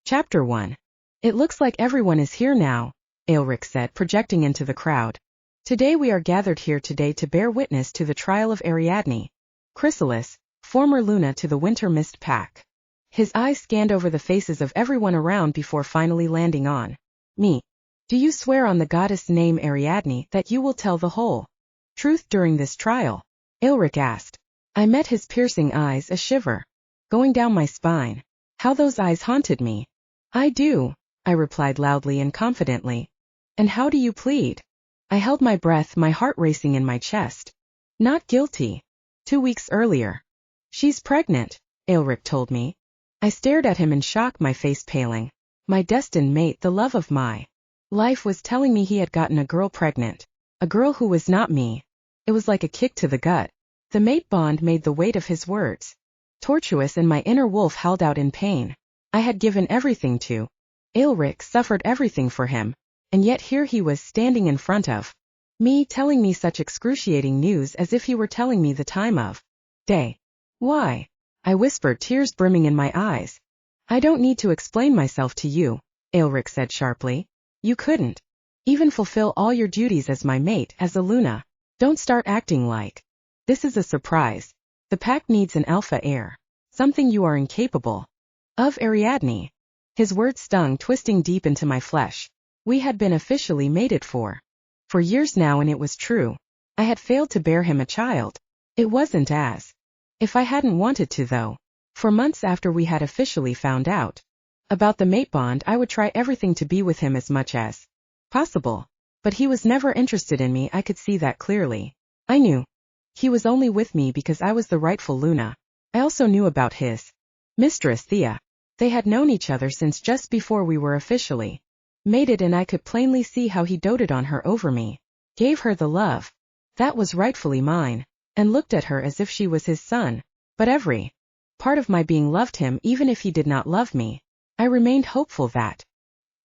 Chapter 1. It looks like everyone is here now, Aelric said, projecting into the crowd. Today we are gathered here today to bear witness to the trial of Ariadne, Chrysalis, former Luna to the Winter Mist Pack. His eyes scanned over the faces of everyone around before finally landing on me. Do you swear on the goddess name Ariadne that you will tell the whole truth during this trial? Aelric asked. I met his piercing eyes, a shiver going down my spine. How those eyes haunted me. I do, I replied loudly and confidently. And how do you plead? I held my breath, my heart racing in my chest. Not guilty. 2 weeks earlier. She's pregnant, Aelric told me. I stared at him in shock, my face paling. My destined mate, the love of my life, was telling me he had gotten a girl pregnant. A girl who was not me. It was like a kick to the gut. The mate bond made the weight of his words tortuous, and my inner wolf howled out in pain. I had given everything to Aelric, suffered everything for him, and yet here he was standing in front of me telling me such excruciating news as if he were telling me the time of day. Why? I whispered, tears brimming in my eyes. I don't need to explain myself to you, Aelric said sharply. You couldn't even fulfill all your duties as my mate, as a Luna. Don't start acting like this is a surprise. The pack needs an alpha heir. Something you are incapable of, Ariadne. His words stung, twisting deep into my flesh. We had been officially mated for years now, and it was true. I had failed to bear him a child. It wasn't as if I hadn't wanted to, though. For months after we had officially found out about the mate bond, I would try everything to be with him as much as possible. But he was never interested in me, I could see that clearly. I knew he was only with me because I was the rightful Luna. I also knew about his mistress, Thea. They had known each other since just before we were officially mated, and I could plainly see how he doted on her over me, gave her the love that was rightfully mine, and looked at her as if she was his son. But every part of my being loved him, even if he did not love me. I remained hopeful that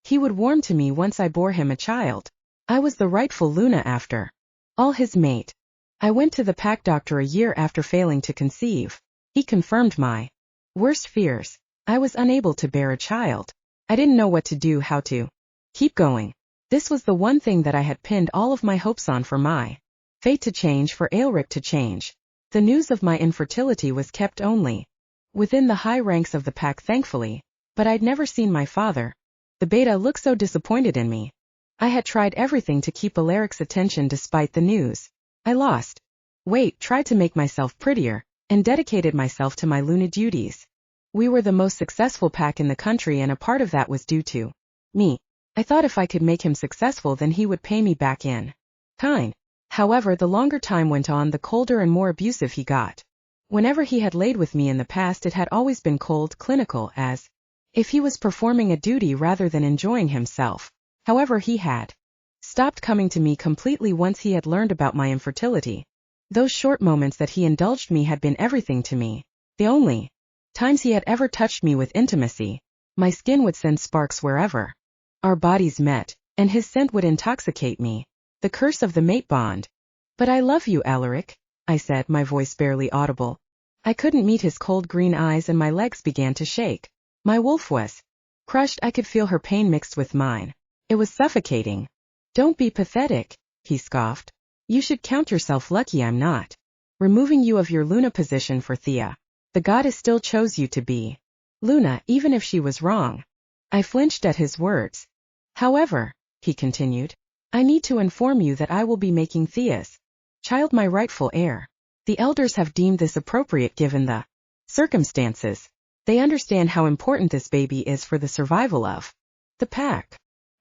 he would warm to me once I bore him a child. I was the rightful Luna after all, his mate. I went to the pack doctor a year after failing to conceive. He confirmed my worst fears. I was unable to bear a child. I didn't know what to do, how to keep going. This was the one thing that I had pinned all of my hopes on, for my fate to change, for Aelric to change. The news of my infertility was kept only within the high ranks of the pack, thankfully, but I'd never seen my father. The beta looked so disappointed in me. I had tried everything to keep Alaric's attention despite the news. I lost weight, tried to make myself prettier, and dedicated myself to my Luna duties. We were the most successful pack in the country, and a part of that was due to me. I thought if I could make him successful, then he would pay me back in kind. However, the longer time went on, the colder and more abusive he got. Whenever he had laid with me in the past, it had always been cold, clinical, as if he was performing a duty rather than enjoying himself. However, he had stopped coming to me completely once he had learned about my infertility. Those short moments that he indulged me had been everything to me. The only times he had ever touched me with intimacy. My skin would send sparks wherever our bodies met, and his scent would intoxicate me. The curse of the mate bond. But I love you, Aelric, I said, my voice barely audible. I couldn't meet his cold green eyes, and my legs began to shake. My wolf was crushed. I could feel her pain mixed with mine. It was suffocating. Don't be pathetic, he scoffed. You should count yourself lucky I'm not removing you of your Luna position for Thea. The goddess still chose you to be Luna, even if she was wrong. I flinched at his words. However, he continued, I need to inform you that I will be making Thea's child my rightful heir. The elders have deemed this appropriate given the circumstances. They understand how important this baby is for the survival of the pack.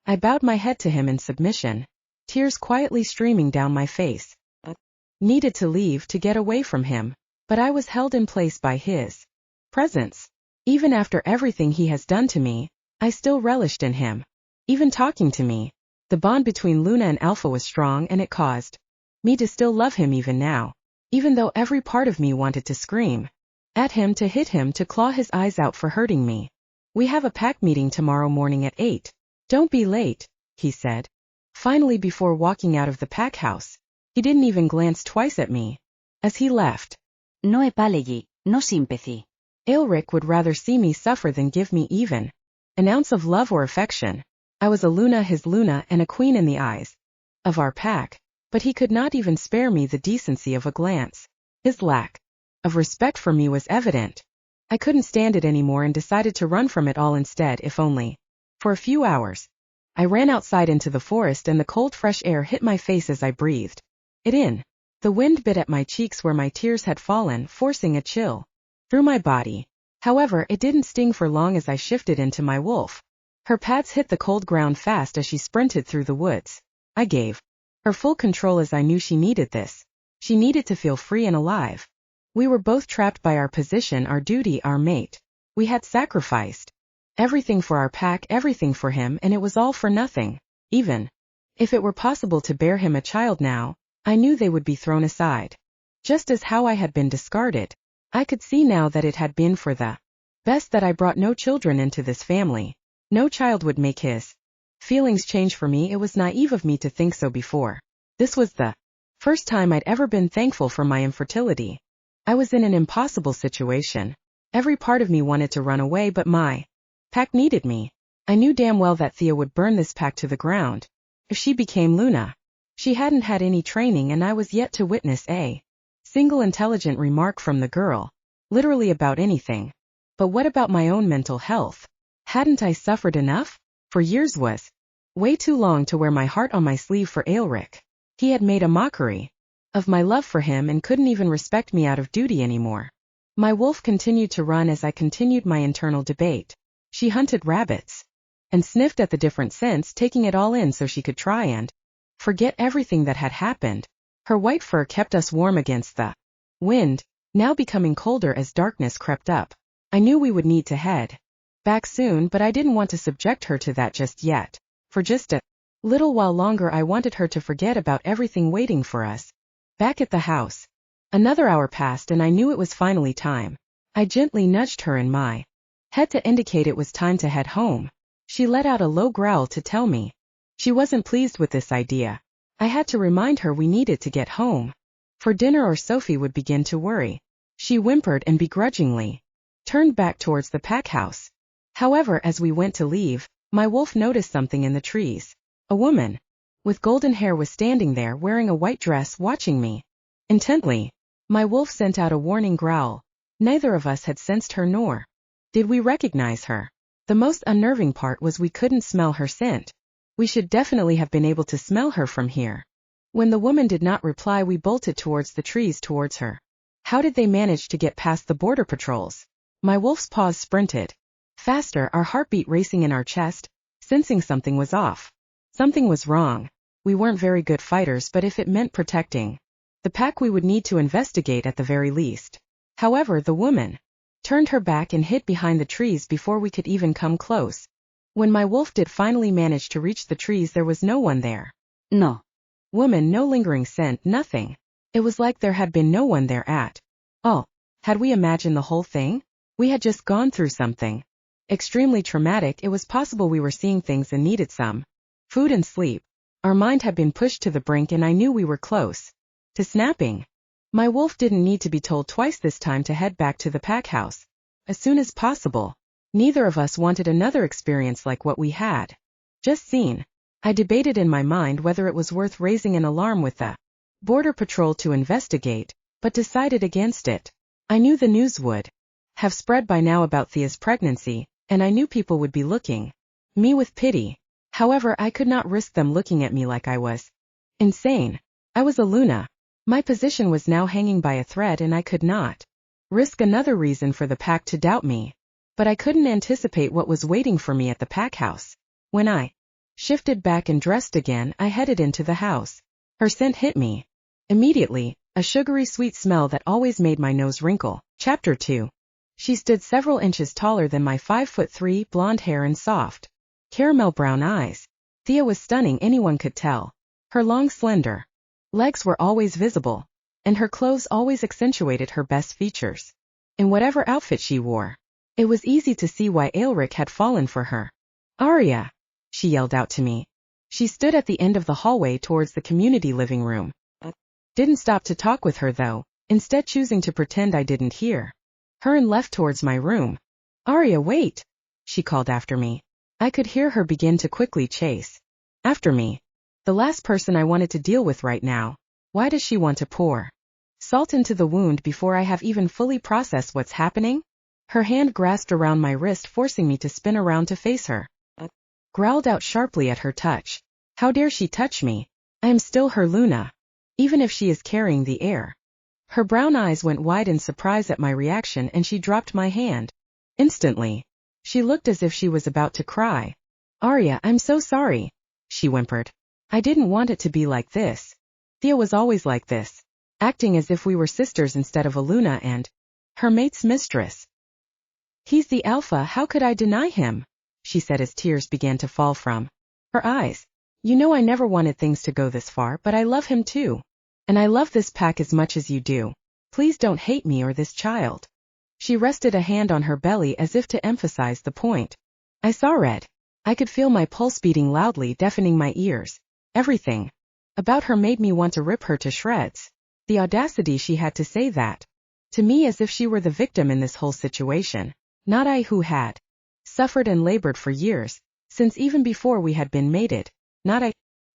I bowed my head to him in submission, tears quietly streaming down my face. I needed to leave, to get away from him, but I was held in place by his presence. Even after everything he has done to me, I still relished in him. Even talking to me, the bond between Luna and Alpha was strong, and it caused me to still love him even now, even though every part of me wanted to scream at him, to hit him, to claw his eyes out for hurting me. We have a pack meeting tomorrow morning at 8. Don't be late, he said. Finally, before walking out of the pack house, he didn't even glance twice at me. As he left, No epalegi, no sympathy. Aelric would rather see me suffer than give me even an ounce of love or affection. I was a Luna, his Luna, and a queen in the eyes of our pack, but he could not even spare me the decency of a glance. His lack of respect for me was evident. I couldn't stand it anymore and decided to run from it all instead, if only for a few hours. I ran outside into the forest and the cold fresh air hit my face as I breathed it in. The wind bit at my cheeks where my tears had fallen, forcing a chill through my body. However, it didn't sting for long as I shifted into my wolf. Her pads hit the cold ground fast as she sprinted through the woods. I gave her full control as I knew she needed this. She needed to feel free and alive. We were both trapped by our position, our duty, our mate. We had sacrificed everything for our pack, everything for him, and it was all for nothing. Even if it were possible to bear him a child now, I knew they would be thrown aside. Just as how I had been discarded. I could see now that it had been for the best that I brought no children into this family. No child would make his feelings change for me. It was naive of me to think so before. This was the first time I'd ever been thankful for my infertility. I was in an impossible situation. Every part of me wanted to run away, but my pack needed me. I knew damn well that Thea would burn this pack to the ground if she became Luna. She hadn't had any training, and I was yet to witness a single intelligent remark from the girl, literally about anything. But what about my own mental health? Hadn't I suffered enough? For years was way too long to wear my heart on my sleeve for Aelric. He had made a mockery of my love for him and couldn't even respect me out of duty anymore. My wolf continued to run as I continued my internal debate. She hunted rabbits and sniffed at the different scents, taking it all in so she could try and forget everything that had happened. Her white fur kept us warm against the wind, now becoming colder as darkness crept up. I knew we would need to head back soon, but I didn't want to subject her to that just yet. For just a little while longer I wanted her to forget about everything waiting for us back at the house. Another hour passed and I knew it was finally time. I gently nudged her in my head to indicate it was time to head home. She let out a low growl to tell me she wasn't pleased with this idea. I had to remind her we needed to get home for dinner or Sophie would begin to worry. She whimpered and begrudgingly turned back towards the pack house. However, as we went to leave, my wolf noticed something in the trees. A woman with golden hair was standing there wearing a white dress, watching me intently. My wolf sent out a warning growl. Neither of us had sensed her, nor did we recognize her. The most unnerving part was we couldn't smell her scent. We should definitely have been able to smell her from here. When the woman did not reply, we bolted towards the trees towards her. How did they manage to get past the border patrols? My wolf's paws sprinted faster, our heartbeat racing in our chest, sensing something was off. Something was wrong. We weren't very good fighters, but if it meant protecting the pack, we would need to investigate at the very least. However, the woman turned her back and hid behind the trees before we could even come close. When my wolf did finally manage to reach the trees, there was no one there. No woman, no lingering scent, nothing. It was like there had been no one there at all. Had we imagined the whole thing? We had just gone through something extremely traumatic. It was possible we were seeing things and needed some food and sleep. Our mind had been pushed to the brink and I knew we were close to snapping. My wolf didn't need to be told twice this time to head back to the pack house as soon as possible. Neither of us wanted another experience like what we had just seen. I debated in my mind whether it was worth raising an alarm with the border patrol to investigate, but decided against it. I knew the news would have spread by now about Thea's pregnancy, and I knew people would be looking me with pity. However, I could not risk them looking at me like I was insane. I was a Luna. My position was now hanging by a thread and I could not risk another reason for the pack to doubt me. But I couldn't anticipate what was waiting for me at the pack house. When I shifted back and dressed again, I headed into the house. Her scent hit me immediately, a sugary sweet smell that always made my nose wrinkle. Chapter 2. She stood several inches taller than my 5'3", blonde hair and soft caramel brown eyes. Thea was stunning, anyone could tell. Her long, slender legs were always visible, and her clothes always accentuated her best features. In whatever outfit she wore, it was easy to see why Aelric had fallen for her. "Aria!" she yelled out to me. She stood at the end of the hallway towards the community living room. Didn't stop to talk with her though, instead choosing to pretend I didn't hear her and left towards my room. "Aria, wait!" she called after me. I could hear her begin to quickly chase after me. The last person I wanted to deal with right now. Why does she want to pour salt into the wound before I have even fully processed what's happening? Her hand grasped around my wrist, forcing me to spin around to face her. Growled out sharply at her touch. How dare she touch me? I am still her Luna, even if she is carrying the air. Her brown eyes went wide in surprise at my reaction, and she dropped my hand. Instantly, she looked as if she was about to cry. Arya, I'm so sorry, she whimpered. I didn't want it to be like this. Thea was always like this, acting as if we were sisters instead of a Luna and her mate's mistress. He's the alpha, how could I deny him? She said as tears began to fall from her eyes. You know I never wanted things to go this far, but I love him too. And I love this pack as much as you do. Please don't hate me or this child. She rested a hand on her belly as if to emphasize the point. I saw red. I could feel my pulse beating loudly, deafening my ears. Everything about her made me want to rip her to shreds. The audacity she had to say that to me, as if she were the victim in this whole situation, not I, who had suffered and labored for years, since even before we had been mated, not I,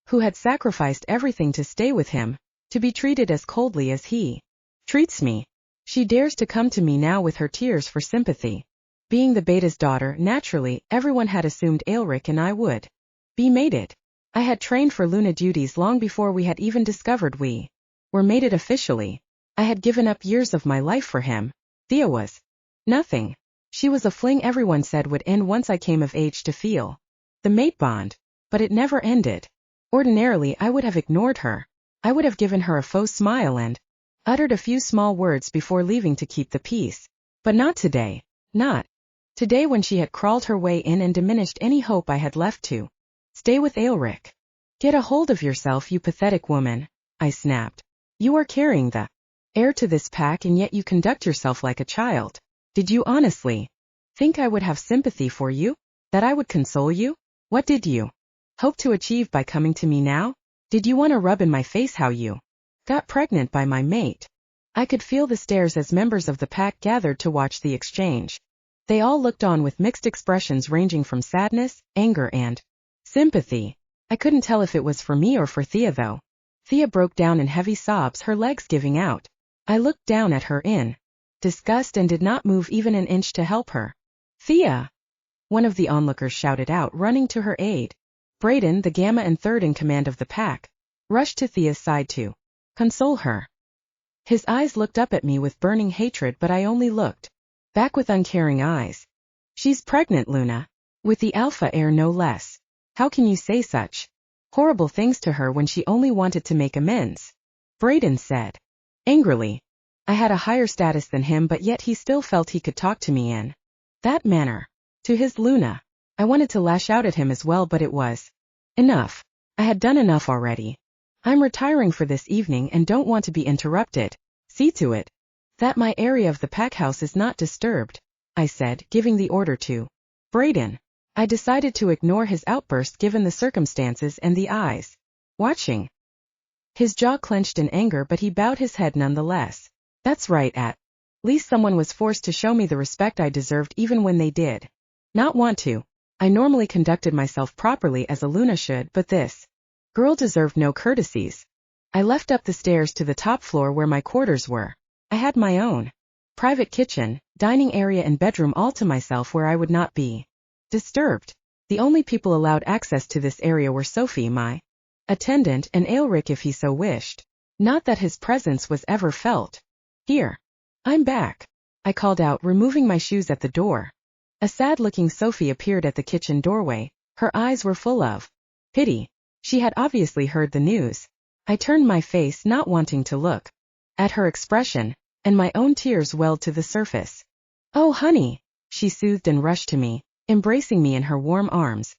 who had sacrificed everything to stay with him, to be treated as coldly as he treats me. She dares to come to me now with her tears for sympathy. Being the beta's daughter, naturally, everyone had assumed Aelric and I would be mated. I had trained for Luna duties long before we had even discovered we were mated officially. I had given up years of my life for him. Thea was nothing. She was a fling everyone said would end once I came of age to feel the mate bond. But it never ended. Ordinarily, I would have ignored her. I would have given her a faux smile and uttered a few small words before leaving to keep the peace. But not today. Not today, when she had crawled her way in and diminished any hope I had left to stay with Aelric. Get a hold of yourself, you pathetic woman, I snapped. You are carrying the heir to this pack, and yet you conduct yourself like a child. Did you honestly think I would have sympathy for you? That I would console you? What did you hope to achieve by coming to me now? Did you want to rub in my face how you got pregnant by my mate? I could feel the stares as members of the pack gathered to watch the exchange. They all looked on with mixed expressions ranging from sadness, anger, and sympathy. I couldn't tell if it was for me or for Thea, though. Thea broke down in heavy sobs, her legs giving out. I looked down at her in disgust and did not move even an inch to help her. Thea! One of the onlookers shouted out, running to her aid. Brayden, the Gamma and third in command of the pack, rushed to Thea's side to console her. His eyes looked up at me with burning hatred, but I only looked back with uncaring eyes. She's pregnant, Luna. With the alpha heir, no less. How can you say such horrible things to her when she only wanted to make amends? Brayden said angrily. I had a higher status than him, but yet he still felt he could talk to me in that manner. To his Luna. I wanted to lash out at him as well, but it was enough. I had done enough already. I'm retiring for this evening and don't want to be interrupted. See to it that my area of the pack house is not disturbed, I said, giving the order to Brayden. I decided to ignore his outburst given the circumstances and the eyes watching. His jaw clenched in anger, but he bowed his head nonetheless. That's right, at least someone was forced to show me the respect I deserved, even when they did not want to. I normally conducted myself properly as a Luna should, but this girl deserved no courtesies. I left up the stairs to the top floor where my quarters were. I had my own private kitchen, dining area and bedroom all to myself where I would not be disturbed. The only people allowed access to this area were Sophie, my attendant, and Aelric if he so wished. Not that his presence was ever felt. Here. I'm back, I called out, removing my shoes at the door. A sad-looking Sophie appeared at the kitchen doorway. Her eyes were full of pity. She had obviously heard the news. I turned my face, not wanting to look at her expression, and my own tears welled to the surface. Oh, honey, she soothed and rushed to me, embracing me in her warm arms.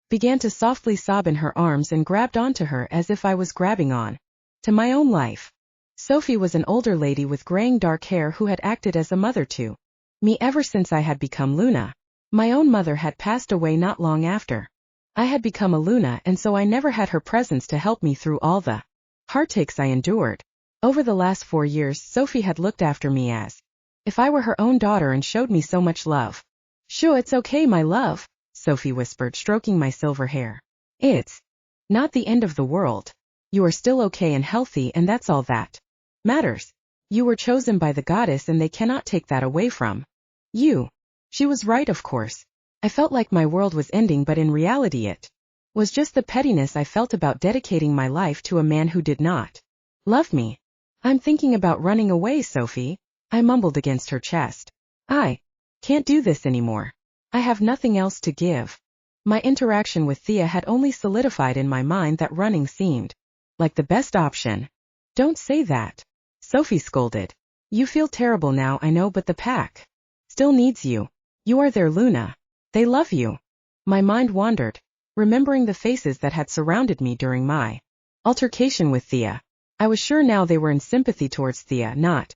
Began to softly sob in her arms and grabbed onto her as if I was grabbing on to my own life. Sophie was an older lady with graying dark hair who had acted as a mother to me ever since I had become Luna. My own mother had passed away not long after I had become a Luna, and so I never had her presence to help me through all the heartaches I endured. Over the last 4 years, Sophie had looked after me as if I were her own daughter and showed me so much love. Sure, it's okay, my love, Sophie whispered, stroking my silver hair. It's not the end of the world. You are still okay and healthy, and that's all that matters. You were chosen by the goddess, and they cannot take that away from you. She was right, of course. I felt like my world was ending, but in reality it was just the pettiness I felt about dedicating my life to a man who did not love me. I'm thinking about running away, Sophie, I mumbled against her chest. I can't do this anymore. I have nothing else to give. My interaction with Thea had only solidified in my mind that running seemed like the best option. Don't say that, Sophie scolded. You feel terrible now, I know, but the pack still needs you. You are their Luna. They love you. My mind wandered, remembering the faces that had surrounded me during my altercation with Thea. I was sure now they were in sympathy towards Thea, not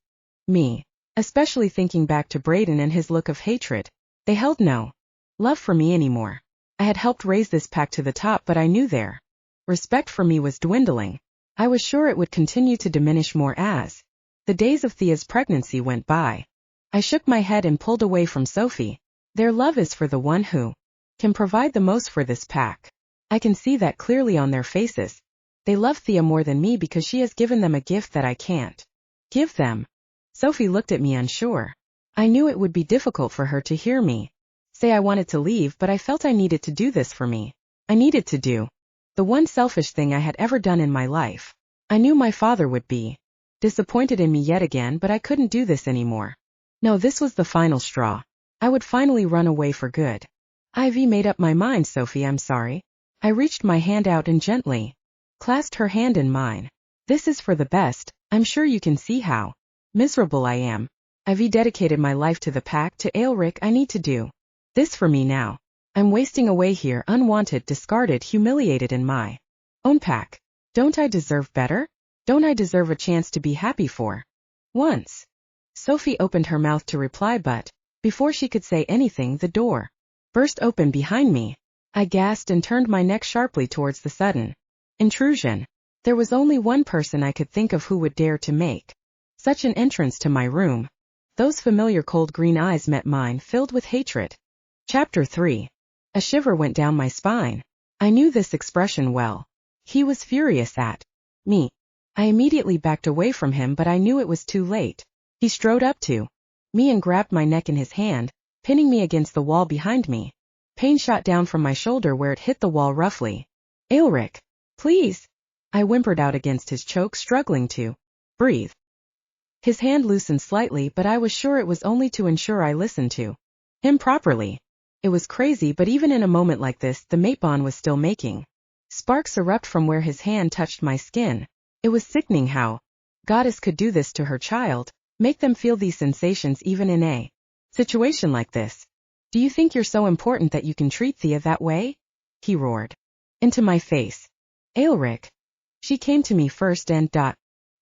me. Especially thinking back to Braden and his look of hatred. They held no love for me anymore. I had helped raise this pack to the top, but I knew their respect for me was dwindling. I was sure it would continue to diminish more as the days of Thea's pregnancy went by. I shook my head and pulled away from Sophie. Their love is for the one who can provide the most for this pack. I can see that clearly on their faces. They love Thea more than me because she has given them a gift that I can't give them. Sophie looked at me unsure. I knew it would be difficult for her to hear me say I wanted to leave, but I felt I needed to do this for me. I needed to do the one selfish thing I had ever done in my life. I knew my father would be disappointed in me yet again, but I couldn't do this anymore. No, this was the final straw. I would finally run away for good. I've made up my mind, Sophie, I'm sorry. I reached my hand out and gently clasped her hand in mine. This is for the best. I'm sure you can see how miserable I am. I've dedicated my life to the pack, to Aelric. I need to do this for me now. I'm wasting away here, unwanted, discarded, humiliated in my own pack. Don't I deserve better? Don't I deserve a chance to be happy for once? Sophie opened her mouth to reply, but before she could say anything, the door burst open behind me. I gasped and turned my neck sharply towards the sudden intrusion. There was only one person I could think of who would dare to make such an entrance to my room. Those familiar cold green eyes met mine, filled with hatred. Chapter 3. A shiver went down my spine. I knew this expression well. He was furious at me. I immediately backed away from him, but I knew it was too late. He strode up to me and grabbed my neck in his hand, pinning me against the wall behind me. Pain shot down from my shoulder where it hit the wall roughly. Aelric, please, I whimpered out against his choke, struggling to breathe. His hand loosened slightly, but I was sure it was only to ensure I listened to him properly. It was crazy, but even in a moment like this, the mate bond was still making sparks erupt from where his hand touched my skin. It was sickening how goddess could do this to her child, make them feel these sensations even in a situation like this. Do you think you're so important that you can treat Thea that way? He roared into my face. Aelric. She came to me first and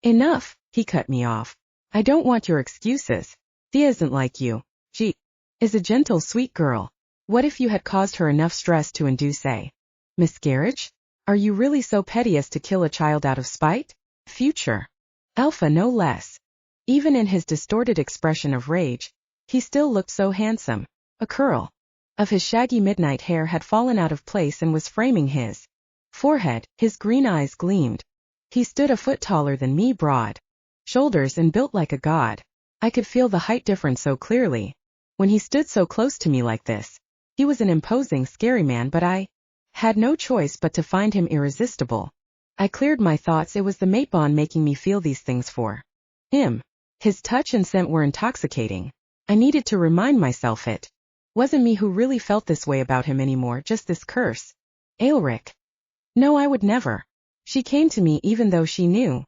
Enough, he cut me off. I don't want your excuses. Thea isn't like you. She is a gentle, sweet girl. What if you had caused her enough stress to induce a miscarriage? Are you really so petty as to kill a child out of spite? Future alpha, no less. Even in his distorted expression of rage, he still looked so handsome. A curl of his shaggy midnight hair had fallen out of place and was framing his forehead. His green eyes gleamed. He stood a foot taller than me, broad shoulders and built like a god. I could feel the height difference so clearly. When he stood so close to me like this, he was an imposing, scary man, but I had no choice but to find him irresistible. I cleared my thoughts. It was the mate bond making me feel these things for him. His touch and scent were intoxicating. I needed to remind myself it wasn't me who really felt this way about him anymore, just this curse. Aelric. No, I would never. She came to me even though she knew.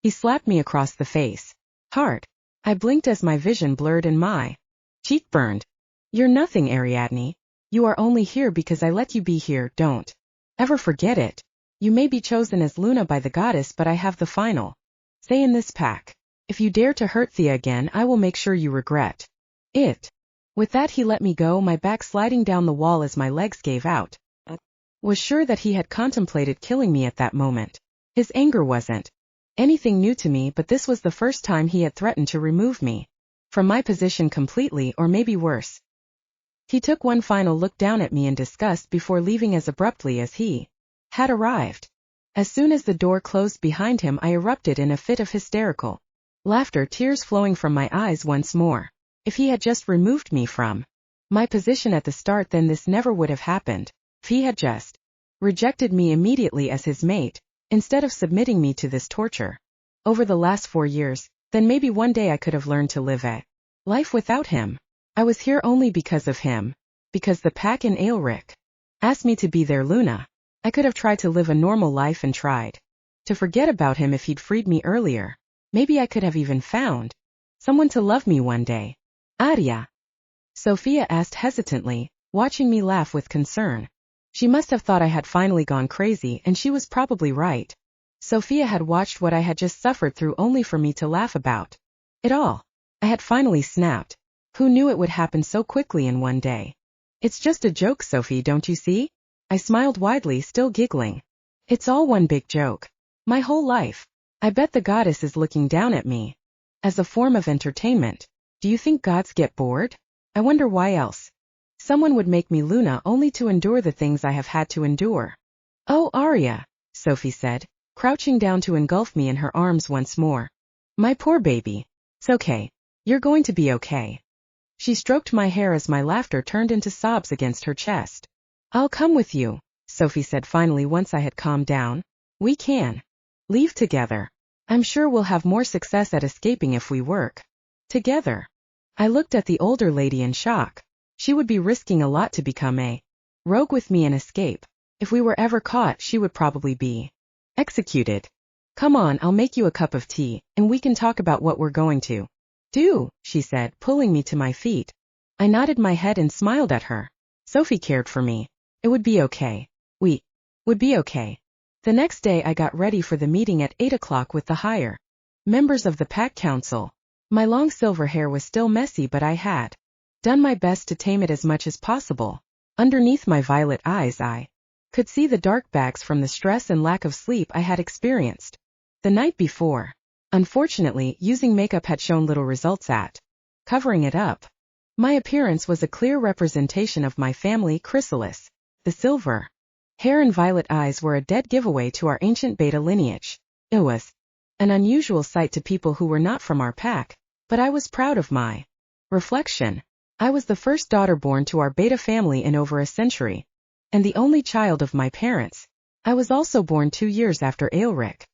He slapped me across the face hard. I blinked as my vision blurred and my cheek burned. You're nothing, Ariadne. You are only here because I let you be here. Don't ever forget it. You may be chosen as Luna by the goddess, but I have the final say in this pack. If you dare to hurt Thea again, I will make sure you regret it. With that, he let me go, my back sliding down the wall as my legs gave out. Was sure that he had contemplated killing me at that moment. His anger wasn't anything new to me, but this was the first time he had threatened to remove me from my position completely, or maybe worse. He took one final look down at me in disgust before leaving as abruptly as he had arrived. As soon as the door closed behind him, I erupted in a fit of hysterical laughter, tears flowing from my eyes once more. If he had just removed me from my position at the start, then this never would have happened. If he had just rejected me immediately as his mate, instead of submitting me to this torture over the last 4 years, then maybe one day I could have learned to live a life without him. I was here only because of him, because the pack in Aelric asked me to be their Luna. I could have tried to live a normal life and tried to forget about him if he'd freed me earlier. Maybe I could have even found someone to love me one day. Aria? Sophia asked hesitantly, watching me laugh with concern. She must have thought I had finally gone crazy, and she was probably right. Sophia had watched what I had just suffered through only for me to laugh about it all. I had finally snapped. Who knew it would happen so quickly in one day? It's just a joke, Sophie, don't you see? I smiled widely, still giggling. It's all one big joke. My whole life. I bet the goddess is looking down at me as a form of entertainment. Do you think gods get bored? I wonder why else someone would make me Luna only to endure the things I have had to endure. Oh, Arya, Sophie said, crouching down to engulf me in her arms once more. My poor baby. It's okay. You're going to be okay. She stroked my hair as my laughter turned into sobs against her chest. I'll come with you, Sophie said finally once I had calmed down. We can leave together. I'm sure we'll have more success at escaping if we work together. I looked at the older lady in shock. She would be risking a lot to become a rogue with me and escape. If we were ever caught, she would probably be executed. Come on, I'll make you a cup of tea, and we can talk about what we're going to do, she said, pulling me to my feet. I nodded my head and smiled at her. Sophie cared for me. It would be okay. We would be okay. The next day I got ready for the meeting at 8 o'clock with the higher members of the Pack Council. My long silver hair was still messy, but I had done my best to tame it as much as possible. Underneath my violet eyes I could see the dark bags from the stress and lack of sleep I had experienced the night before. Unfortunately, using makeup had shown little results at covering it up. My appearance was a clear representation of my family chrysalis. The silver hair and violet eyes were a dead giveaway to our ancient beta lineage. It was an unusual sight to people who were not from our pack, but I was proud of my reflection. I was the first daughter born to our beta family in over a century, and the only child of my parents. I was also born 2 years after Aelric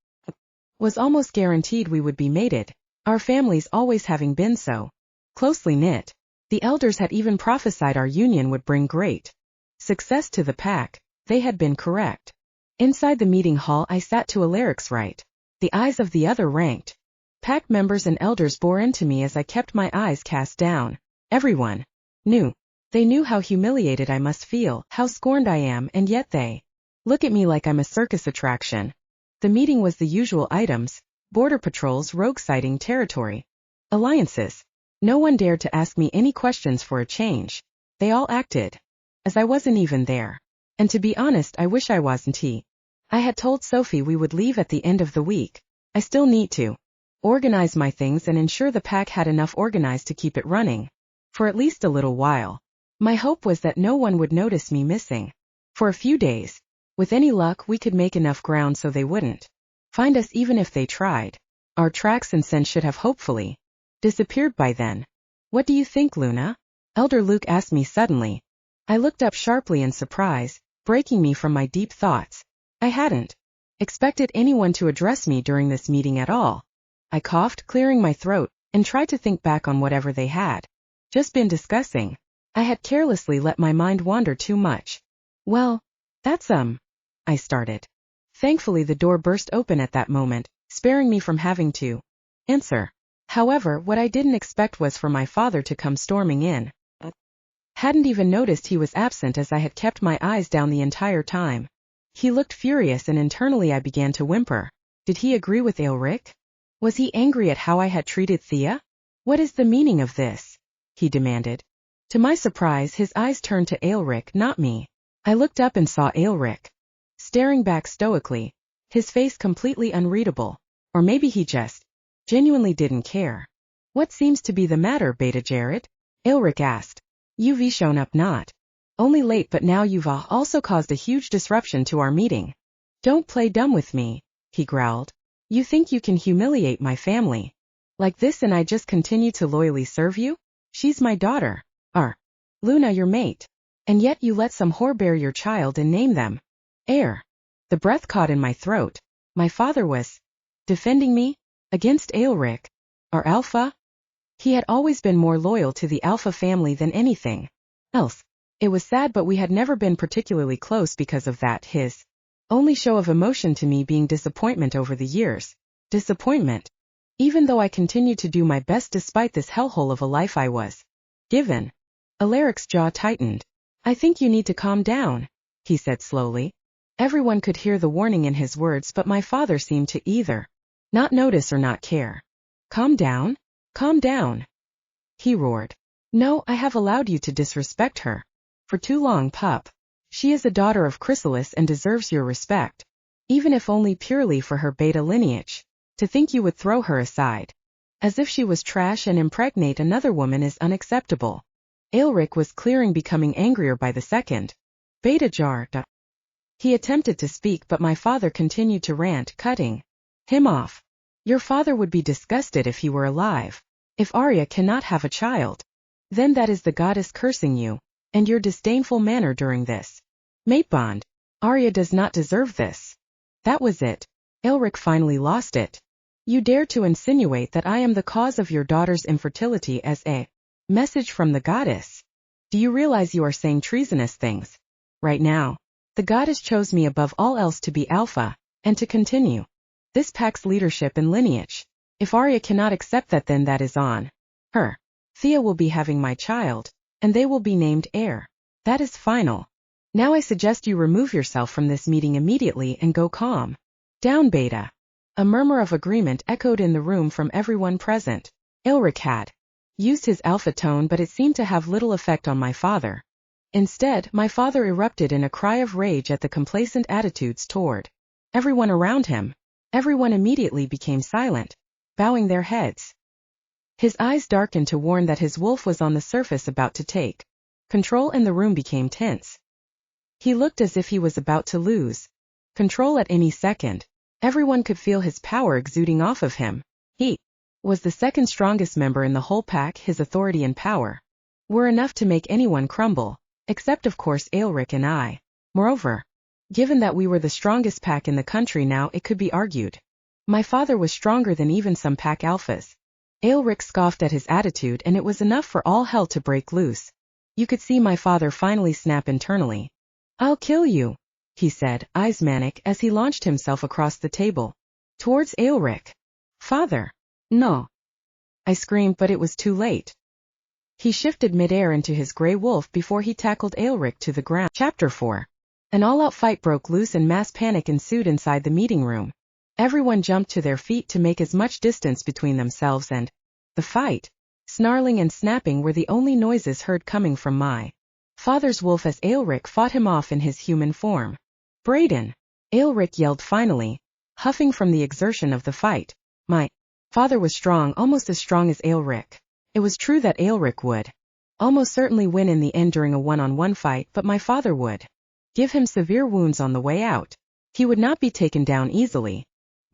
was almost guaranteed we would be mated, our families always having been so closely knit. The elders had even prophesied our union would bring great success to the pack. They had been correct. Inside the meeting hall I sat to Alaric's right. The eyes of the other ranked pack members and elders bore into me as I kept my eyes cast down. Everyone knew. They knew how humiliated I must feel, how scorned I am, and yet they look at me like I'm a circus attraction. The meeting was the usual items: border patrols, rogue sighting, territory alliances. No one dared to ask me any questions for a change. They all acted as I wasn't even there. And to be honest, I wish I wasn't. I had told Sophie we would leave at the end of the week. I still need to organize my things and ensure the pack had enough organized to keep it running for at least a little while. My hope was that no one would notice me missing for a few days. With any luck, we could make enough ground so they wouldn't find us even if they tried. Our tracks and scent should have hopefully disappeared by then. What do you think, Luna? Elder Luke asked me suddenly. I looked up sharply in surprise, breaking me from my deep thoughts. I hadn't expected anyone to address me during this meeting at all. I coughed, clearing my throat, and tried to think back on whatever they had just been discussing. I had carelessly let my mind wander too much. Well, that's I started. Thankfully the door burst open at that moment, sparing me from having to answer. However, what I didn't expect was for my father to come storming in. Hadn't even noticed he was absent as I had kept my eyes down the entire time. He looked furious and internally I began to whimper. Did he agree with Aelric? Was he angry at how I had treated Thea? What is the meaning of this? He demanded. To my surprise, his eyes turned to Aelric, not me. I looked up and saw Aelric staring back stoically, his face completely unreadable. Or maybe he just genuinely didn't care. What seems to be the matter, Beta Jared? Aelric asked. You've shown up not only late but now you've also caused a huge disruption to our meeting. Don't play dumb with me, he growled. You think you can humiliate my family like this and I just continue to loyally serve you? She's my daughter. Luna your mate. And yet you let some whore bear your child and name them heir. The breath caught in my throat. My father was defending me against Aelric, our alpha. He had always been more loyal to the alpha family than anything else. It was sad but we had never been particularly close because of that. His only show of emotion to me being disappointment over the years. Disappointment. Even though I continued to do my best despite this hellhole of a life I was given. Alaric's jaw tightened. I think you need to calm down, he said slowly. Everyone could hear the warning in his words but my father seemed to either not notice or not care. Calm down? Calm down, he roared. No, I have allowed you to disrespect her for too long, pup. She is a daughter of Chrysalis and deserves your respect, even if only purely for her beta lineage. To think you would throw her aside as if she was trash and impregnate another woman is unacceptable. Aelric was clearing, becoming angrier by the second. Beta jarred. He attempted to speak but my father continued to rant, cutting him off. Your father would be disgusted if he were alive. If Arya cannot have a child, then that is the goddess cursing you, and your disdainful manner during this mate bond. Arya does not deserve this. That was it. Aelric finally lost it. You dare to insinuate that I am the cause of your daughter's infertility as a message from the goddess. Do you realize you are saying treasonous things? Right now, the goddess chose me above all else to be alpha, and to continue this pack's leadership and lineage. If Arya cannot accept that, then that is on her. Thea will be having my child, and they will be named heir. That is final. Now I suggest you remove yourself from this meeting immediately and go calm down, Beta. A murmur of agreement echoed in the room from everyone present. Aelric had used his alpha tone but it seemed to have little effect on my father. Instead, my father erupted in a cry of rage at the complacent attitudes toward everyone around him. Everyone immediately became silent, bowing their heads. His eyes darkened to warn that his wolf was on the surface about to take control and the room became tense. He looked as if he was about to lose control at any second. Everyone could feel his power exuding off of him. He was the second strongest member in the whole pack. His authority and power were enough to make anyone crumble, except of course Aelric and I. Moreover, given that we were the strongest pack in the country now, it could be argued my father was stronger than even some pack alphas. Aelric scoffed at his attitude and it was enough for all hell to break loose. You could see my father finally snap internally. I'll kill you, he said, eyes manic as he launched himself across the table towards Aelric. Father. No. I screamed but it was too late. He shifted midair into his grey wolf before he tackled Aelric to the ground. Chapter 4. An all-out fight broke loose and mass panic ensued inside the meeting room. Everyone jumped to their feet to make as much distance between themselves and the fight. Snarling and snapping were the only noises heard coming from my father's wolf as Aelric fought him off in his human form. Brayden! Aelric yelled finally, huffing from the exertion of the fight. My father was strong, almost as strong as Aelric. It was true that Aelric would almost certainly win in the end during a one-on-one fight, but my father would give him severe wounds on the way out. He would not be taken down easily.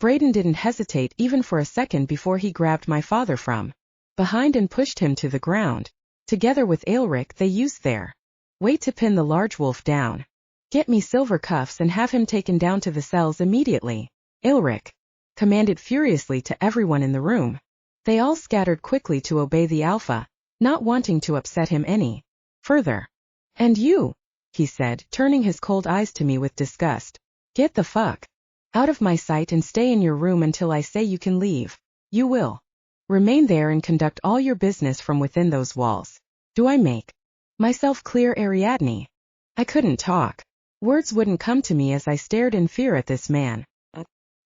Brayden didn't hesitate even for a second before he grabbed my father from behind and pushed him to the ground. Together with Aelric, they used their weight to pin the large wolf down. Get me silver cuffs and have him taken down to the cells immediately, Aelric commanded furiously to everyone in the room. They all scattered quickly to obey the alpha, not wanting to upset him any further. And you, he said, turning his cold eyes to me with disgust. Get the fuck out of my sight and stay in your room until I say you can leave. You will remain there and conduct all your business from within those walls. Do I make myself clear, Ariadne? I couldn't talk. Words wouldn't come to me as I stared in fear at this man.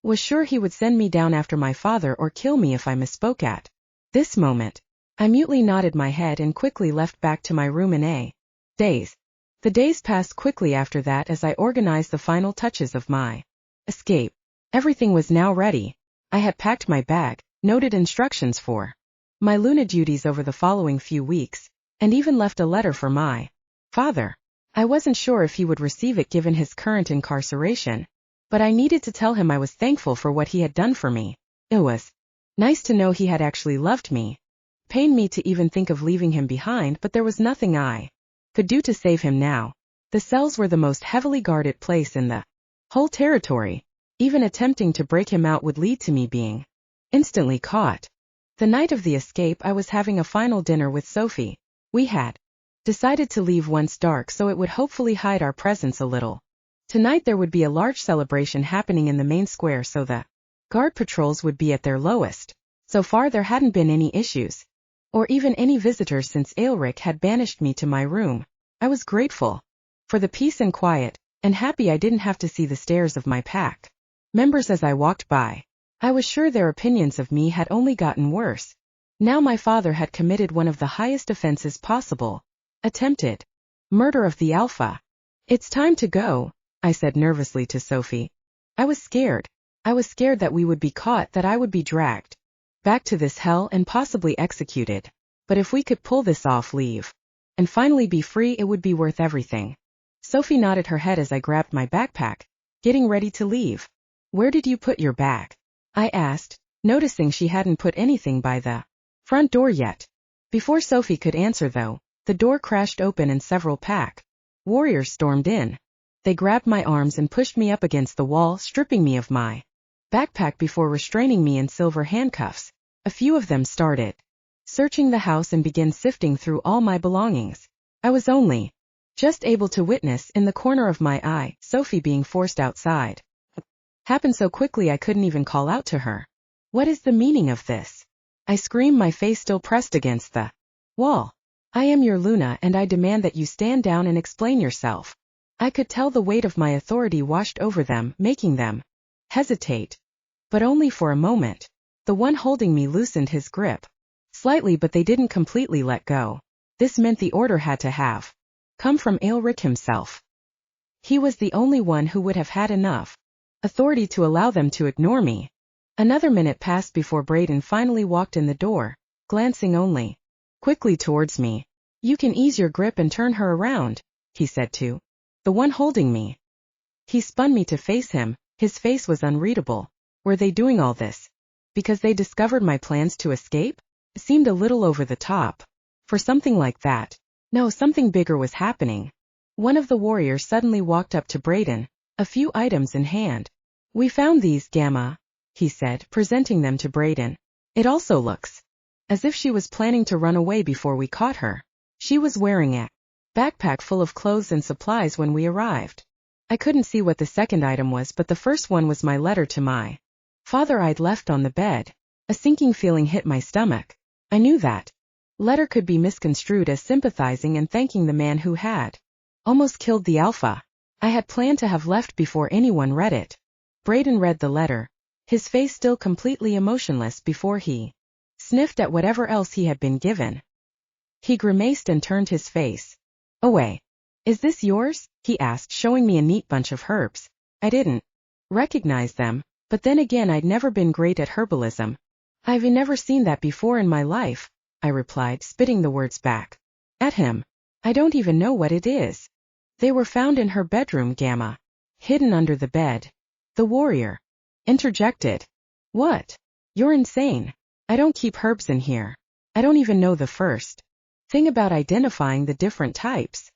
Was sure he would send me down after my father or kill me if I misspoke at this moment. I mutely nodded my head and quickly left back to my room in a daze. The days passed quickly after that as I organized the final touches of my escape. Everything was now ready. I had packed my bag, noted instructions for my Luna duties over the following few weeks, and even left a letter for my father. I wasn't sure if he would receive it given his current incarceration, but I needed to tell him I was thankful for what he had done for me. It was nice to know he had actually loved me. Pained me to even think of leaving him behind, but there was nothing I could do to save him now. The cells were the most heavily guarded place in the whole territory. Even attempting to break him out would lead to me being instantly caught. The night of the escape, I was having a final dinner with Sophie. We had decided to leave once dark so it would hopefully hide our presence a little. Tonight there would be a large celebration happening in the main square, so the guard patrols would be at their lowest. So far there hadn't been any issues, or even any visitors since Aelric had banished me to my room. I was grateful for the peace and quiet, and happy I didn't have to see the stares of my pack members as I walked by. I was sure their opinions of me had only gotten worse. Now my father had committed one of the highest offenses possible. Attempted murder of the Alpha. It's time to go, I said nervously to Sophie. I was scared. I was scared that we would be caught, that I would be dragged back to this hell and possibly executed. But if we could pull this off, leave, and finally be free, it would be worth everything. Sophie nodded her head as I grabbed my backpack, getting ready to leave. Where did you put your bag? I asked, noticing she hadn't put anything by the front door yet. Before Sophie could answer though, the door crashed open and several pack warriors stormed in. They grabbed my arms and pushed me up against the wall, stripping me of my backpack before restraining me in silver handcuffs. A few of them started searching the house and began sifting through all my belongings. I was only just able to witness, in the corner of my eye, Sophie being forced outside. Happened so quickly I couldn't even call out to her. What is the meaning of this? I screamed, my face still pressed against the wall. I am your Luna, and I demand that you stand down and explain yourself. I could tell the weight of my authority washed over them, making them hesitate. But only for a moment. The one holding me loosened his grip slightly, but they didn't completely let go. This meant the order had to have come from Aelric himself. He was the only one who would have had enough authority to allow them to ignore me. Another minute passed before Braden finally walked in the door, glancing only quickly towards me. You can ease your grip and turn her around, he said to the one holding me. He spun me to face him. His face was unreadable. Were they doing all this because they discovered my plans to escape? It seemed a little over the top for something like that. No, something bigger was happening. One of the warriors suddenly walked up to Braden, a few items in hand. We found these, Gamma, he said, presenting them to Braden. It also looks as if she was planning to run away before we caught her. She was wearing a backpack full of clothes and supplies when we arrived. I couldn't see what the second item was, but the first one was my letter to my father I'd left on the bed. A sinking feeling hit my stomach. I knew that letter could be misconstrued as sympathizing and thanking the man who had almost killed the Alpha. I had planned to have left before anyone read it. Braden read the letter, his face still completely emotionless before he sniffed at whatever else he had been given. He grimaced and turned his face away. Is this yours? He asked, showing me a neat bunch of herbs. I didn't recognize them, but then again I'd never been great at herbalism. I've never seen that before in my life, I replied, spitting the words back at him. I don't even know what it is. They were found in her bedroom, Gamma. Hidden under the bed. The warrior interjected. What? You're insane. I don't keep herbs in here. I don't even know the first thing about identifying the different types.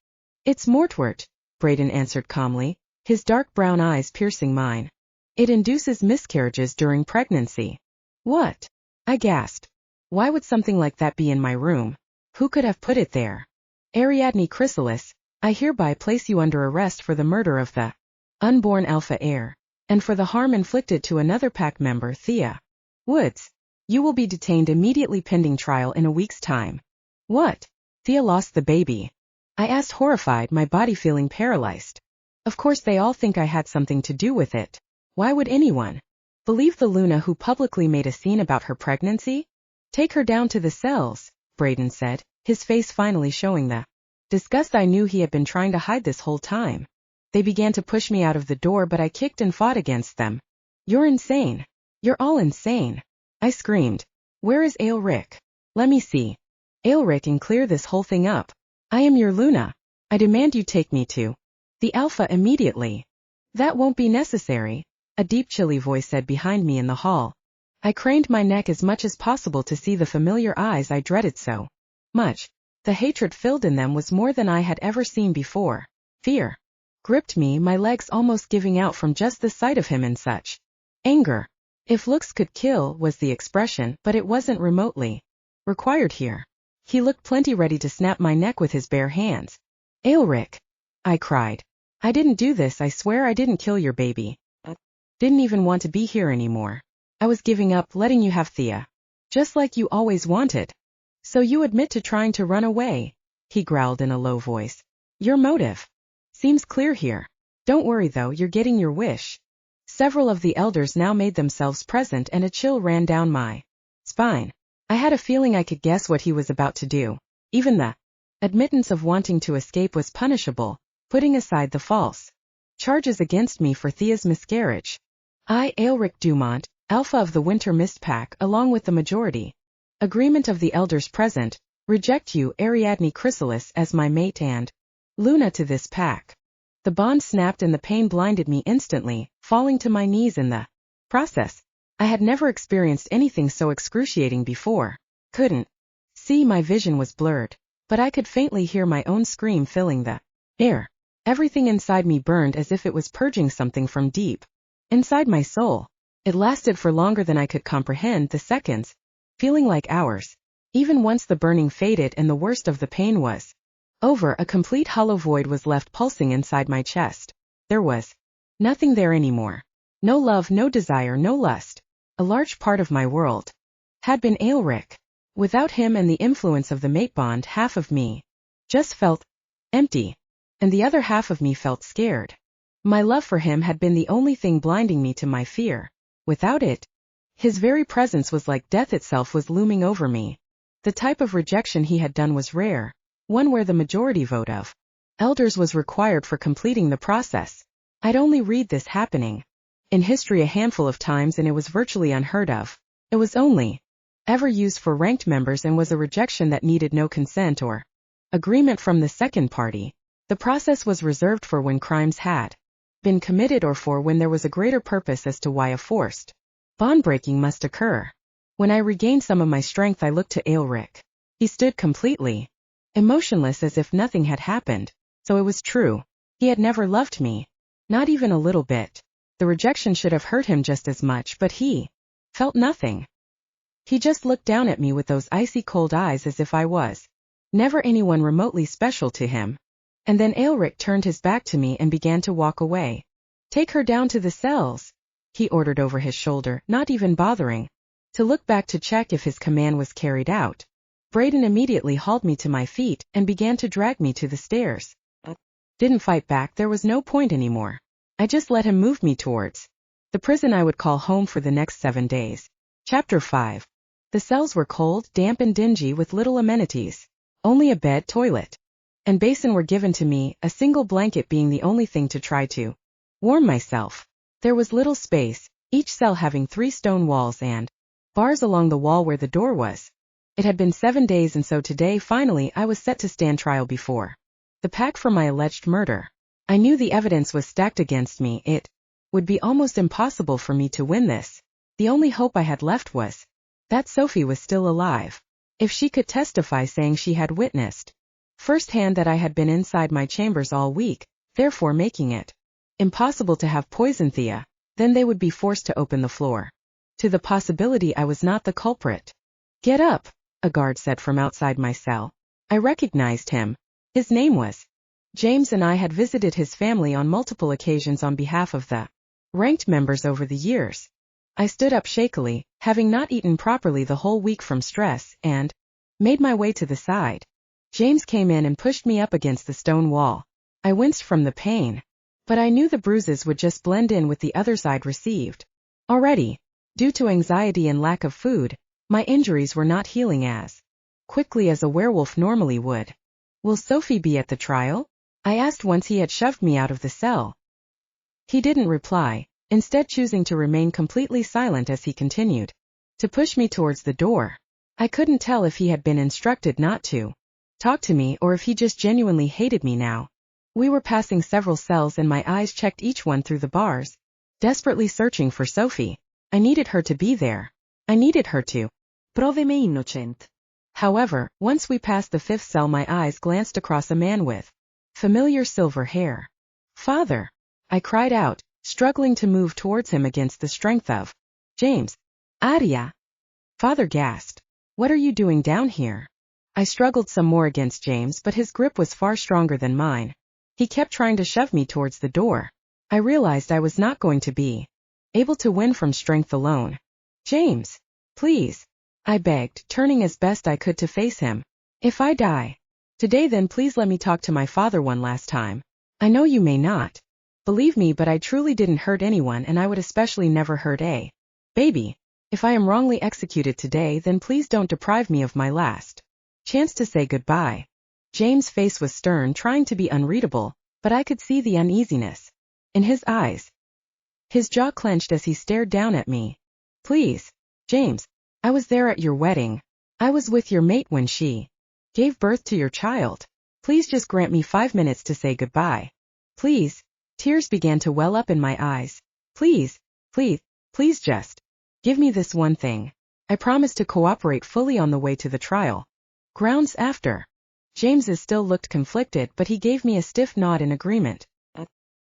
It's mortwort, Braden answered calmly, his dark brown eyes piercing mine. It induces miscarriages during pregnancy. What? I gasped. Why would something like that be in my room? Who could have put it there? Ariadne Chrysalis, I hereby place you under arrest for the murder of the unborn Alpha heir, and for the harm inflicted to another pack member, Thea. Woods. You will be detained immediately pending trial in a week's time. What? Thea lost the baby? I asked, horrified, my body feeling paralyzed. Of course they all think I had something to do with it. Why would anyone believe the Luna who publicly made a scene about her pregnancy? Take her down to the cells, Braden said, his face finally showing the disgust I knew he had been trying to hide this whole time. They began to push me out of the door, but I kicked and fought against them. You're insane. You're all insane, I screamed. Where is Aelric? Let me see. Aelric, and clear this whole thing up. I am your Luna. I demand you take me to the Alpha immediately. That won't be necessary, a deep chilly voice said behind me in the hall. I craned my neck as much as possible to see the familiar eyes I dreaded so much. The hatred filled in them was more than I had ever seen before. Fear gripped me, my legs almost giving out from just the sight of him in such anger. If looks could kill, was the expression, but it wasn't remotely required here. He looked plenty ready to snap my neck with his bare hands. Aelric, I cried. I didn't do this, I swear I didn't kill your baby. Didn't even want to be here anymore. I was giving up, letting you have Thea. Just like you always wanted. So you admit to trying to run away, he growled in a low voice. Your motive seems clear here. Don't worry though, you're getting your wish. Several of the elders now made themselves present and a chill ran down my spine. I had a feeling I could guess what he was about to do. Even the admittance of wanting to escape was punishable, putting aside the false charges against me for Thea's miscarriage. I, Aelric Dumont, Alpha of the Winter Mist Pack, along with the majority agreement of the elders present, reject you, Ariadne Chrysalis, as my mate and Luna to this pack. The bond snapped and the pain blinded me instantly, falling to my knees in the process. I had never experienced anything so excruciating before. Couldn't see, my vision was blurred, but I could faintly hear my own scream filling the air. Everything inside me burned as if it was purging something from deep inside my soul. It lasted for longer than I could comprehend, the seconds feeling like hours. Even once the burning faded and the worst of the pain was over, a complete hollow void was left pulsing inside my chest. There was nothing there anymore. No love, no desire, no lust. A large part of my world had been Aelric. Without him and the influence of the mate bond, half of me just felt empty, and the other half of me felt scared. My love for him had been the only thing blinding me to my fear. Without it, his very presence was like death itself was looming over me. The type of rejection he had done was rare, one where the majority vote of elders was required for completing the process. I'd only read this happening in history a handful of times, and it was virtually unheard of. It was only ever used for ranked members and was a rejection that needed no consent or agreement from the second party. The process was reserved for when crimes had been committed or for when there was a greater purpose as to why a forced bond breaking must occur. When I regained some of my strength, I looked to Aelric. He stood completely emotionless, as if nothing had happened. So it was true. He had never loved me. Not even a little bit. The rejection should have hurt him just as much, but he felt nothing. He just looked down at me with those icy cold eyes as if I was never anyone remotely special to him. And then Aelric turned his back to me and began to walk away. Take her down to the cells, he ordered over his shoulder, not even bothering to look back to check if his command was carried out. Braden immediately hauled me to my feet and began to drag me to the stairs. Didn't fight back, there was no point anymore. I just let him move me towards the prison I would call home for the next 7 days. Chapter 5. The cells were cold, damp and dingy with little amenities. Only a bed, toilet, and basin were given to me, a single blanket being the only thing to try to warm myself. There was little space, each cell having 3 stone walls and bars along the wall where the door was. It had been 7 days, and so today finally I was set to stand trial before the pack for my alleged murder. I knew the evidence was stacked against me. It would be almost impossible for me to win this. The only hope I had left was that Sophie was still alive. If she could testify, saying she had witnessed firsthand that I had been inside my chambers all week, therefore making it impossible to have poisoned Thea, then they would be forced to open the floor to the possibility I was not the culprit. Get up, a guard said from outside my cell. I recognized him. His name was James, and I had visited his family on multiple occasions on behalf of the ranked members over the years. I stood up shakily, having not eaten properly the whole week from stress, and made my way to the side. James came in and pushed me up against the stone wall. I winced from the pain, but I knew the bruises would just blend in with the others I'd received. Already, due to anxiety and lack of food, my injuries were not healing as quickly as a werewolf normally would. Will Sophie be at the trial? I asked once he had shoved me out of the cell. He didn't reply, instead choosing to remain completely silent as he continued to push me towards the door. I couldn't tell if he had been instructed not to talk to me or if he just genuinely hated me now. We were passing several cells and my eyes checked each one through the bars, desperately searching for Sophie. I needed her to be there. I needed her to prove me innocent. However, once we passed the 5th cell my eyes glanced across a man with familiar silver hair. Father! I cried out, struggling to move towards him against the strength of James. Aria! Father gasped. What are you doing down here? I struggled some more against James but his grip was far stronger than mine. He kept trying to shove me towards the door. I realized I was not going to be able to win from strength alone. James! Please! I begged, turning as best I could to face him. If I die today then please let me talk to my father one last time. I know you may not believe me but I truly didn't hurt anyone and I would especially never hurt a baby. If I am wrongly executed today then please don't deprive me of my last chance to say goodbye. James' face was stern, trying to be unreadable, but I could see the uneasiness in his eyes. His jaw clenched as he stared down at me. Please, James, I was there at your wedding. I was with your mate when she gave birth to your child. Please just grant me 5 minutes to say goodbye. Please. Tears began to well up in my eyes. Please, please, please just give me this one thing. I promise to cooperate fully on the way to the trial grounds after. James's still looked conflicted but he gave me a stiff nod in agreement.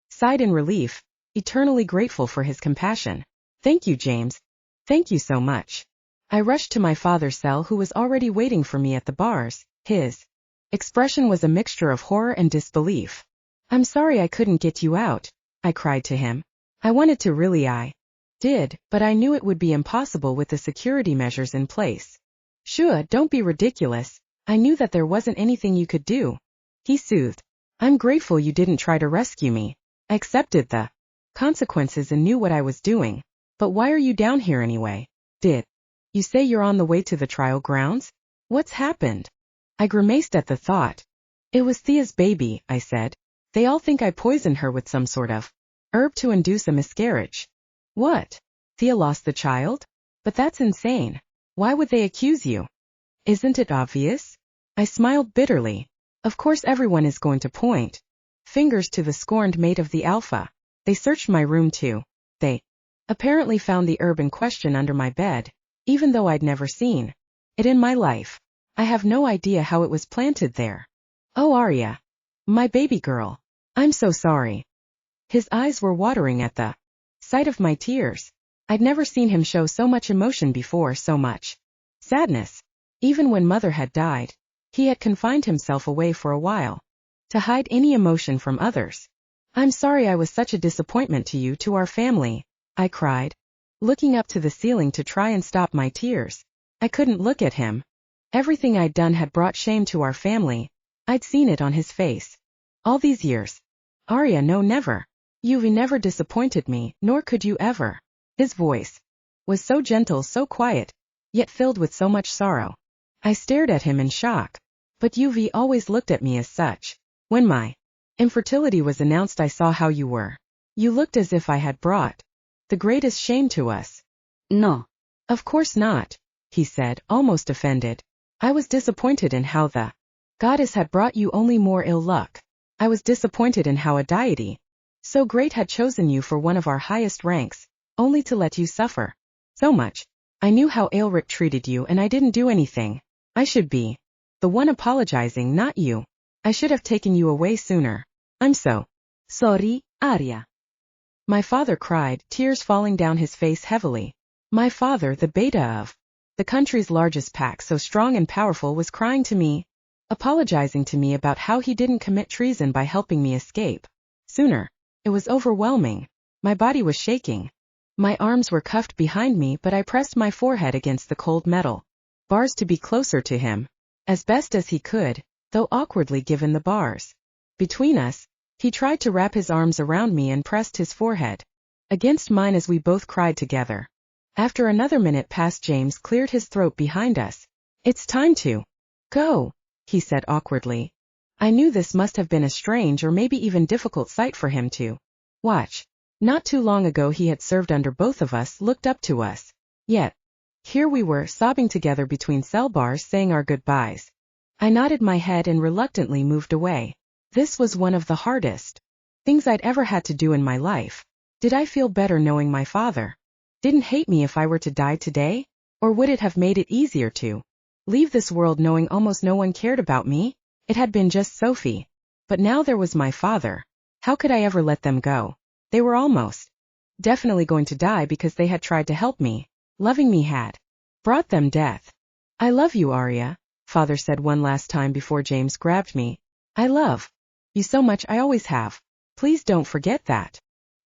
Sighed in relief, eternally grateful for his compassion. Thank you, James. Thank you so much. I rushed to my father's cell who was already waiting for me at the bars. His expression was a mixture of horror and disbelief. I'm sorry I couldn't get you out, I cried to him. I wanted to really I did, but I knew it would be impossible with the security measures in place. Shua, don't be ridiculous. I knew that there wasn't anything you could do. He soothed. I'm grateful you didn't try to rescue me. I accepted the consequences and knew what I was doing. But why are you down here anyway? Did you say you're on the way to the trial grounds? What's happened? I grimaced at the thought. It was Thea's baby, I said. They all think I poisoned her with some sort of herb to induce a miscarriage. What? Thea lost the child? But that's insane. Why would they accuse you? Isn't it obvious? I smiled bitterly. Of course everyone is going to point fingers to the scorned mate of the alpha. They searched my room too. They apparently found the herb in question under my bed, even though I'd never seen it in my life. I have no idea how it was planted there. Oh, Arya. My baby girl. I'm so sorry. His eyes were watering at the sight of my tears. I'd never seen him show so much emotion before, so much sadness. Even when Mother had died, he had confined himself away for a while to hide any emotion from others. I'm sorry I was such a disappointment to you, to our family, I cried, looking up to the ceiling to try and stop my tears. I couldn't look at him. Everything I'd done had brought shame to our family. I'd seen it on his face. All these years. Arya, no, never. You've never disappointed me, nor could you ever. His voice was so gentle, so quiet, yet filled with so much sorrow. I stared at him in shock. But you've always looked at me as such. When my infertility was announced I saw how you were. You looked as if I had brought the greatest shame to us. No. Of course not, he said, almost offended. I was disappointed in how the goddess had brought you only more ill luck. I was disappointed in how a deity so great had chosen you for one of our highest ranks, only to let you suffer so much. I knew how Aelric treated you and I didn't do anything. I should be the one apologizing, not you. I should have taken you away sooner. I'm so sorry, Arya. My father cried, tears falling down his face heavily. My father, the beta of the country's largest pack, so strong and powerful, was crying to me, apologizing to me about how he didn't commit treason by helping me escape sooner. It was overwhelming. My body was shaking. My arms were cuffed behind me, but I pressed my forehead against the cold metal bars to be closer to him, as best as he could, though awkwardly given the bars between us. He tried to wrap his arms around me and pressed his forehead against mine as we both cried together. After another minute passed, James cleared his throat behind us. It's time to go, he said awkwardly. I knew this must have been a strange or maybe even difficult sight for him to watch. Not too long ago he had served under both of us, looked up to us. Yet Here we were, sobbing together between cell bars, saying our goodbyes. I nodded my head and reluctantly moved away. This was one of the hardest things I'd ever had to do in my life. Did I feel better knowing my father didn't hate me if I were to die today? Or would it have made it easier to leave this world knowing almost no one cared about me? It had been just Sophie. But now there was my father. How could I ever let them go? They were almost definitely going to die because they had tried to help me. Loving me had brought them death. I love you, Arya, Father said one last time before James grabbed me. I love you so much, I always have. Please don't forget that.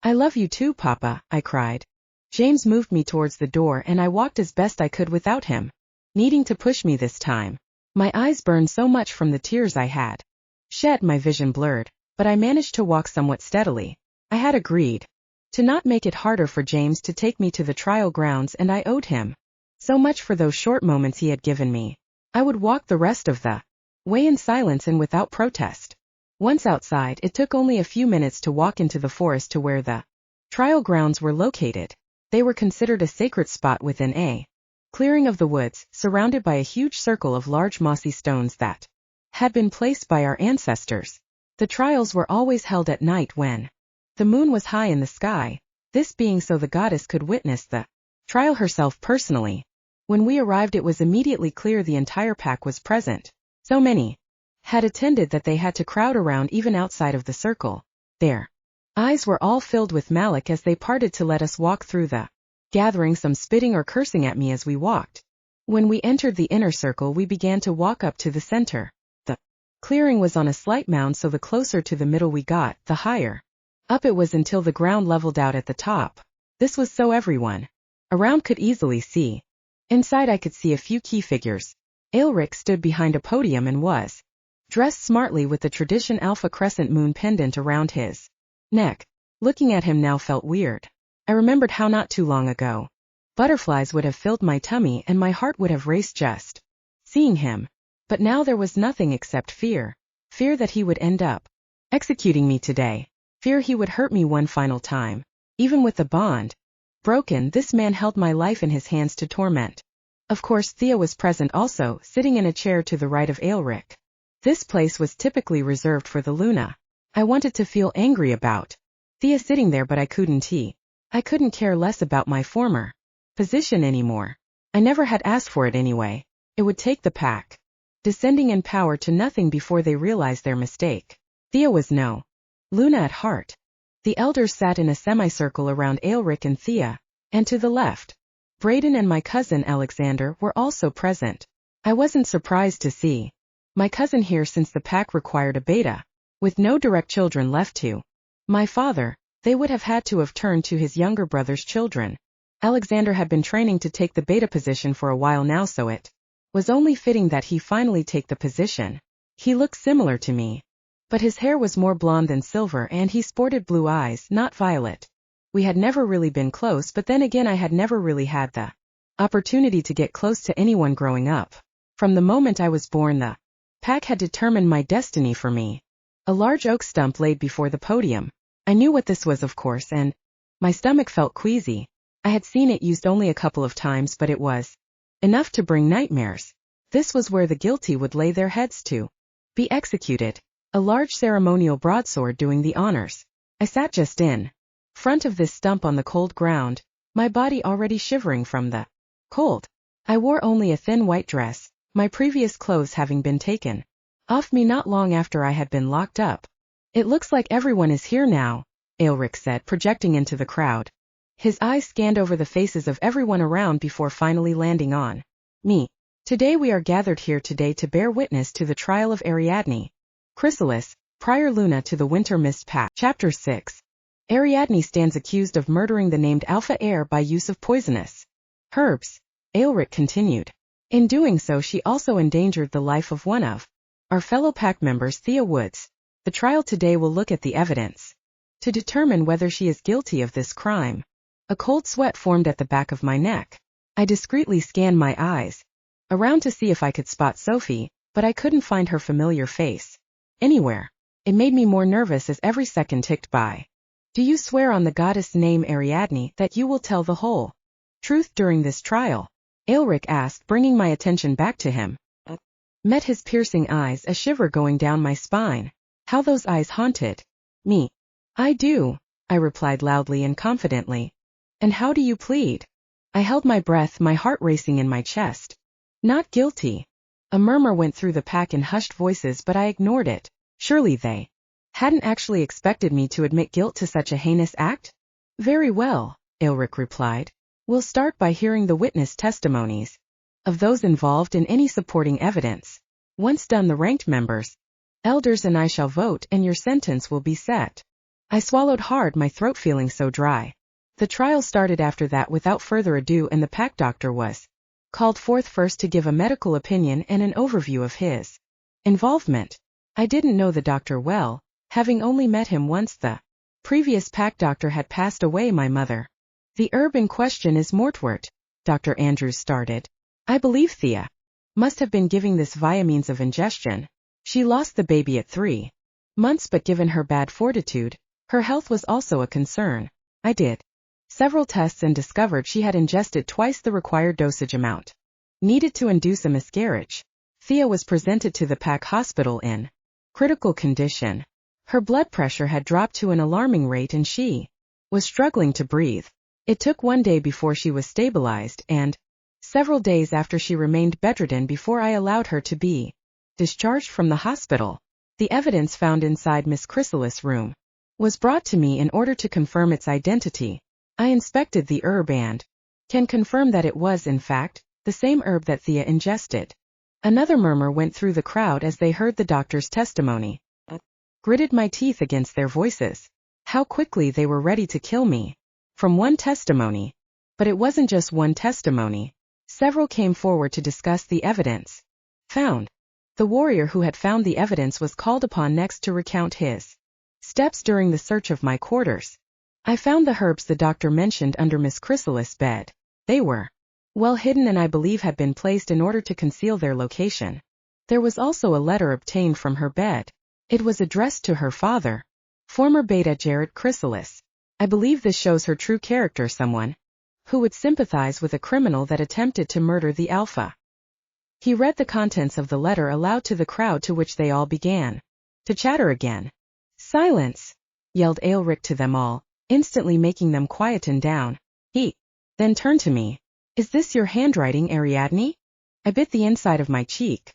I love you too, Papa, I cried. James moved me towards the door and I walked as best I could without him needing to push me this time. My eyes burned so much from the tears I had shed, my vision blurred, but I managed to walk somewhat steadily. I had agreed to not make it harder for James to take me to the trial grounds, and I owed him so much for those short moments he had given me. I would walk the rest of the way in silence and without protest. Once outside, it took only a few minutes to walk into the forest to where the trial grounds were located. They were considered a sacred spot within a clearing of the woods, surrounded by a huge circle of large mossy stones that had been placed by our ancestors. The trials were always held at night when the moon was high in the sky, this being so the goddess could witness the trial herself personally. When we arrived, it was immediately clear the entire pack was present. So many had attended that they had to crowd around even outside of the circle. Their eyes were all filled with malice as they parted to let us walk through the gathering, some spitting or cursing at me as we walked. When we entered the inner circle, we began to walk up to the center. The clearing was on a slight mound, so the closer to the middle we got, the higher up it was until the ground leveled out at the top. This was so everyone around could easily see. Inside I could see a few key figures. Aelric stood behind a podium and was dressed smartly with the tradition Alpha Crescent moon pendant around his neck. Looking at him now felt weird. I remembered how not too long ago butterflies would have filled my tummy and my heart would have raced just seeing him. But now there was nothing except fear. Fear that he would end up executing me today. Fear he would hurt me one final time. Even with the bond broken, this man held my life in his hands to torment. Of course, Thea was present also, sitting in a chair to the right of Aelric. This place was typically reserved for the Luna. I wanted to feel angry about Thea sitting there, but I couldn't. I couldn't care less about my former position anymore. I never had asked for it anyway. It would take the pack descending in power to nothing before they realized their mistake. Thea was no Luna at heart. The elders sat in a semicircle around Aelric and Thea, and to the left, Brayden and my cousin Alexander were also present. I wasn't surprised to see my cousin here since the pack required a beta. With no direct children left to my father, they would have had to have turned to his younger brother's children. Alexander had been training to take the beta position for a while now, so it was only fitting that he finally take the position. He looked similar to me, but his hair was more blonde than silver and he sported blue eyes, not violet. We had never really been close, but then again I had never really had the opportunity to get close to anyone growing up. From the moment I was born, the pack had determined my destiny for me. A large oak stump laid before the podium. I knew what this was, of course, and my stomach felt queasy. I had seen it used only a couple of times, but it was enough to bring nightmares. This was where the guilty would lay their heads to be executed. A large ceremonial broadsword doing the honors. I sat just in front of this stump on the cold ground, my body already shivering from the cold. I wore only a thin white dress, my previous clothes having been taken off me not long after I had been locked up. It looks like everyone is here now, Aelric said, projecting into the crowd. His eyes scanned over the faces of everyone around before finally landing on me. Today we are gathered here today to bear witness to the trial of Ariadne, Chrysalis, prior Luna to the Winter Mist Pack. Chapter 6. Ariadne stands accused of murdering the named Alpha Heir by use of poisonous herbs, Aelric continued. In doing so, she also endangered the life of one of our fellow pack members, Thea Woods. The trial today will look at the evidence to determine whether she is guilty of this crime. A cold sweat formed at the back of my neck. I discreetly scanned my eyes around to see if I could spot Sophie, but I couldn't find her familiar face anywhere. It made me more nervous as every second ticked by. Do you swear on the goddess name Ariadne that you will tell the whole truth during this trial? Aelric asked, bringing my attention back to him. Met his piercing eyes, a shiver going down my spine. How those eyes haunted me. I do, I replied loudly and confidently. And how do you plead? I held my breath, my heart racing in my chest. Not guilty. A murmur went through the pack in hushed voices, but I ignored it. Surely they hadn't actually expected me to admit guilt to such a heinous act? Very well, Aelric replied. We'll start by hearing the witness testimonies of those involved in any supporting evidence. Once done, the ranked members, elders and I shall vote, and your sentence will be set. I swallowed hard, my throat feeling so dry. The trial started after that without further ado, and the pack doctor was called forth first to give a medical opinion and an overview of his involvement. I didn't know the doctor well, having only met him once. The previous pack doctor had passed away, my mother. The herb in question is mortwort, Dr. Andrews started. I believe Thea must have been giving this via means of ingestion. She lost the baby at 3 months, but given her bad fortitude, her health was also a concern. I did several tests and discovered she had ingested twice the required dosage amount needed to induce a miscarriage. Thea was presented to the pack hospital in critical condition. Her blood pressure had dropped to an alarming rate and she was struggling to breathe. It took 1 day before she was stabilized, and several days after she remained bedridden before I allowed her to be discharged from the hospital. The evidence found inside Miss Chrysalis' room was brought to me in order to confirm its identity. I inspected the herb and can confirm that it was, in fact, the same herb that Thea ingested. Another murmur went through the crowd as they heard the doctor's testimony. Gritted my teeth against their voices. How quickly they were ready to kill me. From one testimony. But it wasn't just one testimony. Several came forward to discuss the evidence found. The warrior who had found the evidence was called upon next to recount his steps during the search of my quarters. I found the herbs the doctor mentioned under Miss Chrysalis' bed. They were well hidden and I believe had been placed in order to conceal their location. There was also a letter obtained from her bed. It was addressed to her father, former Beta Jared Chrysalis. I believe this shows her true character, someone who would sympathize with a criminal that attempted to murder the Alpha. He read the contents of the letter aloud to the crowd, to which they all began to chatter again. Silence! Yelled Aelric to them all, instantly making them quieten down. He then turned to me. Is this your handwriting, Ariadne? I bit the inside of my cheek.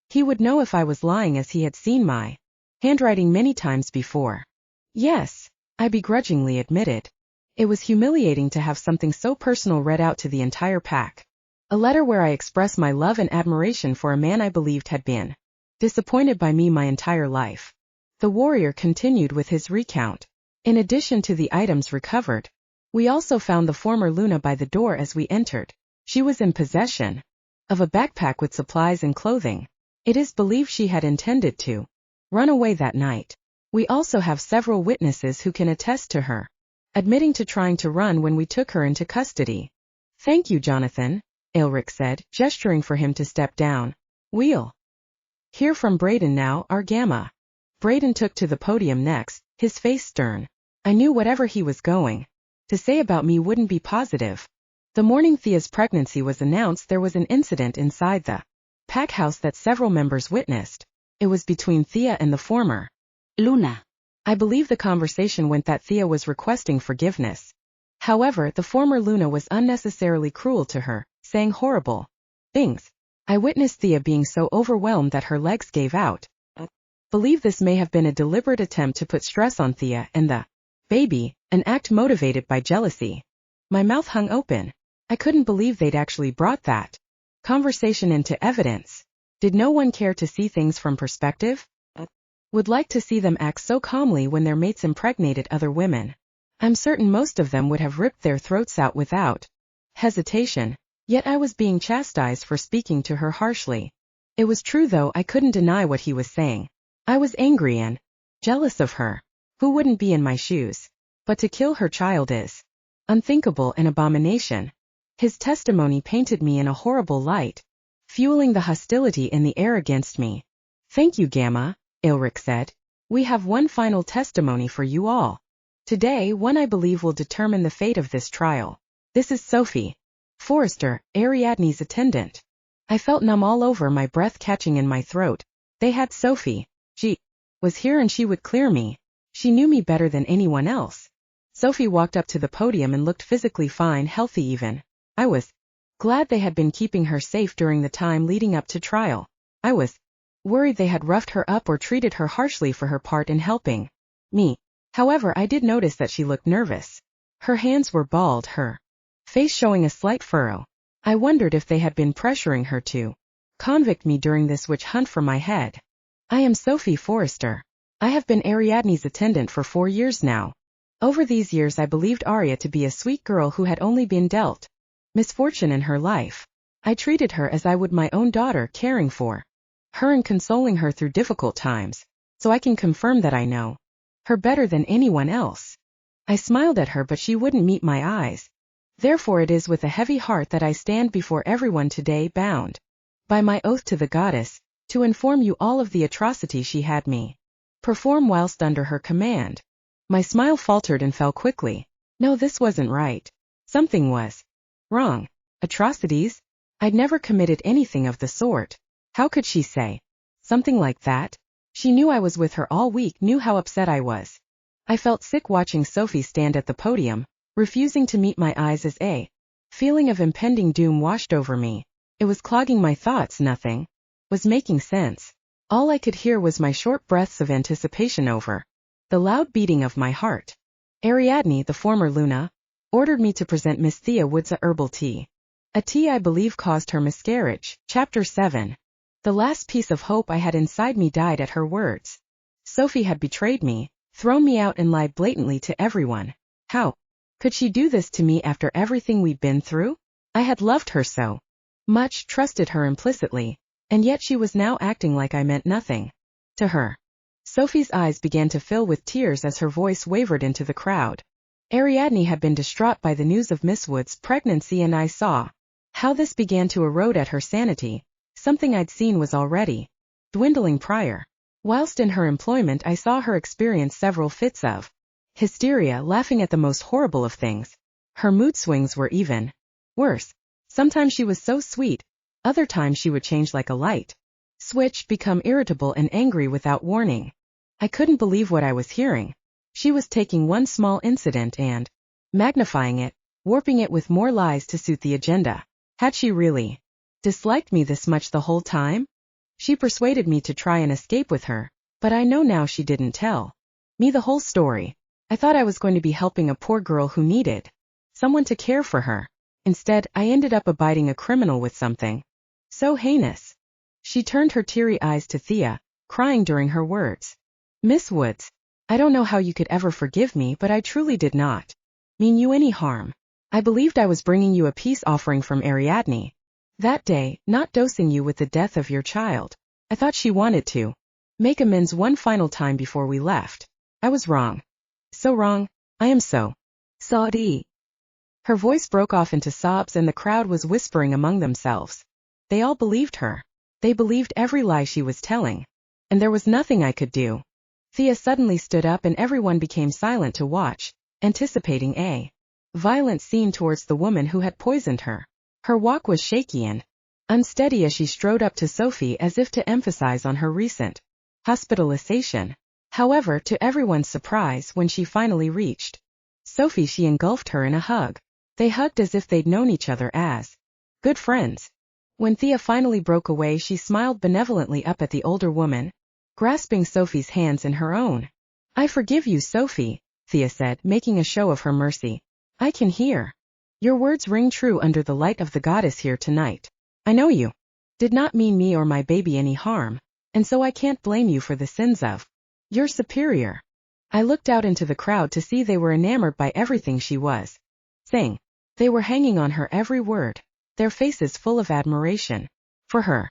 He would know if I was lying, as he had seen my handwriting many times before. Yes, I begrudgingly admitted. It was humiliating to have something so personal read out to the entire pack. A letter where I expressed my love and admiration for a man I believed had been disappointed by me my entire life. The warrior continued with his recount. In addition to the items recovered, we also found the former Luna by the door as we entered. She was in possession of a backpack with supplies and clothing. It is believed she had intended to run away that night. We also have several witnesses who can attest to her admitting to trying to run when we took her into custody. Thank you, Jonathan, Aelric said, gesturing for him to step down. We'll hear from Braden now, our Gamma. Braden took to the podium next, his face stern. I knew whatever he was going to say about me wouldn't be positive. The morning Thea's pregnancy was announced, there was an incident inside the pack house that several members witnessed. It was between Thea and the former Luna. I believe the conversation went that Thea was requesting forgiveness. However, the former Luna was unnecessarily cruel to her, saying horrible things. I witnessed Thea being so overwhelmed that her legs gave out. Believe this may have been a deliberate attempt to put stress on Thea and the baby, an act motivated by jealousy. My mouth hung open. I couldn't believe they'd actually brought that conversation into evidence. Did no one care to see things from perspective? Would like to see them act so calmly when their mates impregnated other women. I'm certain most of them would have ripped their throats out without hesitation. Yet I was being chastised for speaking to her harshly. It was true, though I couldn't deny what he was saying. I was angry and jealous of her. Who wouldn't be in my shoes? But to kill her child is unthinkable, an abomination. His testimony painted me in a horrible light, fueling the hostility in the air against me. Thank you, Gamma, Aelric said. We have one final testimony for you all. Today, one I believe will determine the fate of this trial. This is Sophie, Forrester, Ariadne's attendant. I felt numb all over, my breath catching in my throat. They had Sophie. She was here and she would clear me. She knew me better than anyone else. Sophie walked up to the podium and looked physically fine, healthy even. I was glad they had been keeping her safe during the time leading up to trial. I was worried they had roughed her up or treated her harshly for her part in helping me. However, I did notice that she looked nervous. Her hands were balled, her face showing a slight furrow. I wondered if they had been pressuring her to convict me during this witch hunt for my head. I am Sophie Forrester. I have been Ariadne's attendant for 4 years now. Over these years I believed Aria to be a sweet girl who had only been dealt misfortune in her life. I treated her as I would my own daughter, caring for her and consoling her through difficult times. So I can confirm that I know her better than anyone else. I smiled at her, but she wouldn't meet my eyes. Therefore it is with a heavy heart that I stand before everyone today, bound by my oath to the goddess, to inform you all of the atrocity she had me perform whilst under her command. My smile faltered and fell quickly. No, this wasn't right. Something was wrong. Atrocities? I'd never committed anything of the sort. How could she say something like that? She knew I was with her all week, knew how upset I was. I felt sick watching Sophie stand at the podium, refusing to meet my eyes as a feeling of impending doom washed over me. It was clogging my thoughts, nothing was making sense. All I could hear was my short breaths of anticipation over the loud beating of my heart. Ariadne, the former Luna, ordered me to present Miss Thea Woods a herbal tea. A tea I believe caused her miscarriage. Chapter 7. The last piece of hope I had inside me died at her words. Sophie had betrayed me, thrown me out and lied blatantly to everyone. How could she do this to me after everything we'd been through? I had loved her so much, trusted her implicitly, and yet she was now acting like I meant nothing to her. Sophie's eyes began to fill with tears as her voice wavered into the crowd. Ariadne had been distraught by the news of Miss Wood's pregnancy, and I saw how this began to erode at her sanity. Something I'd seen was already dwindling prior. Whilst in her employment, I saw her experience several fits of hysteria, laughing at the most horrible of things. Her mood swings were even worse. Sometimes she was so sweet, other times she would change like a light switch, become irritable and angry without warning. I couldn't believe what I was hearing. She was taking one small incident and magnifying it, warping it with more lies to suit the agenda. Had she really disliked me this much the whole time? She persuaded me to try and escape with her, but I know now she didn't tell me the whole story. I thought I was going to be helping a poor girl who needed someone to care for her. Instead, I ended up abiding a criminal with something so heinous. She turned her teary eyes to Thea, crying during her words. Miss Woods, I don't know how you could ever forgive me, but I truly did not mean you any harm. I believed I was bringing you a peace offering from Ariadne that day, not dosing you with the death of your child. I thought she wanted to make amends one final time before we left. I was wrong. So wrong. I am so sorry. Her voice broke off into sobs and the crowd was whispering among themselves. They all believed her. They believed every lie she was telling. And there was nothing I could do. Thea suddenly stood up and everyone became silent to watch, anticipating a violent scene towards the woman who had poisoned her. Her walk was shaky and unsteady as she strode up to Sophie as if to emphasize on her recent hospitalization. However, to everyone's surprise, when she finally reached Sophie, she engulfed her in a hug. They hugged as if they'd known each other as good friends. When Thea finally broke away, she smiled benevolently up at the older woman, grasping Sophie's hands in her own. I forgive you, Sophie, Thea said, making a show of her mercy. I can hear your words ring true under the light of the goddess here tonight. I know you did not mean me or my baby any harm, and so I can't blame you for the sins of your superior. I looked out into the crowd to see they were enamored by everything she was saying. They were hanging on her every word, their faces full of admiration for her.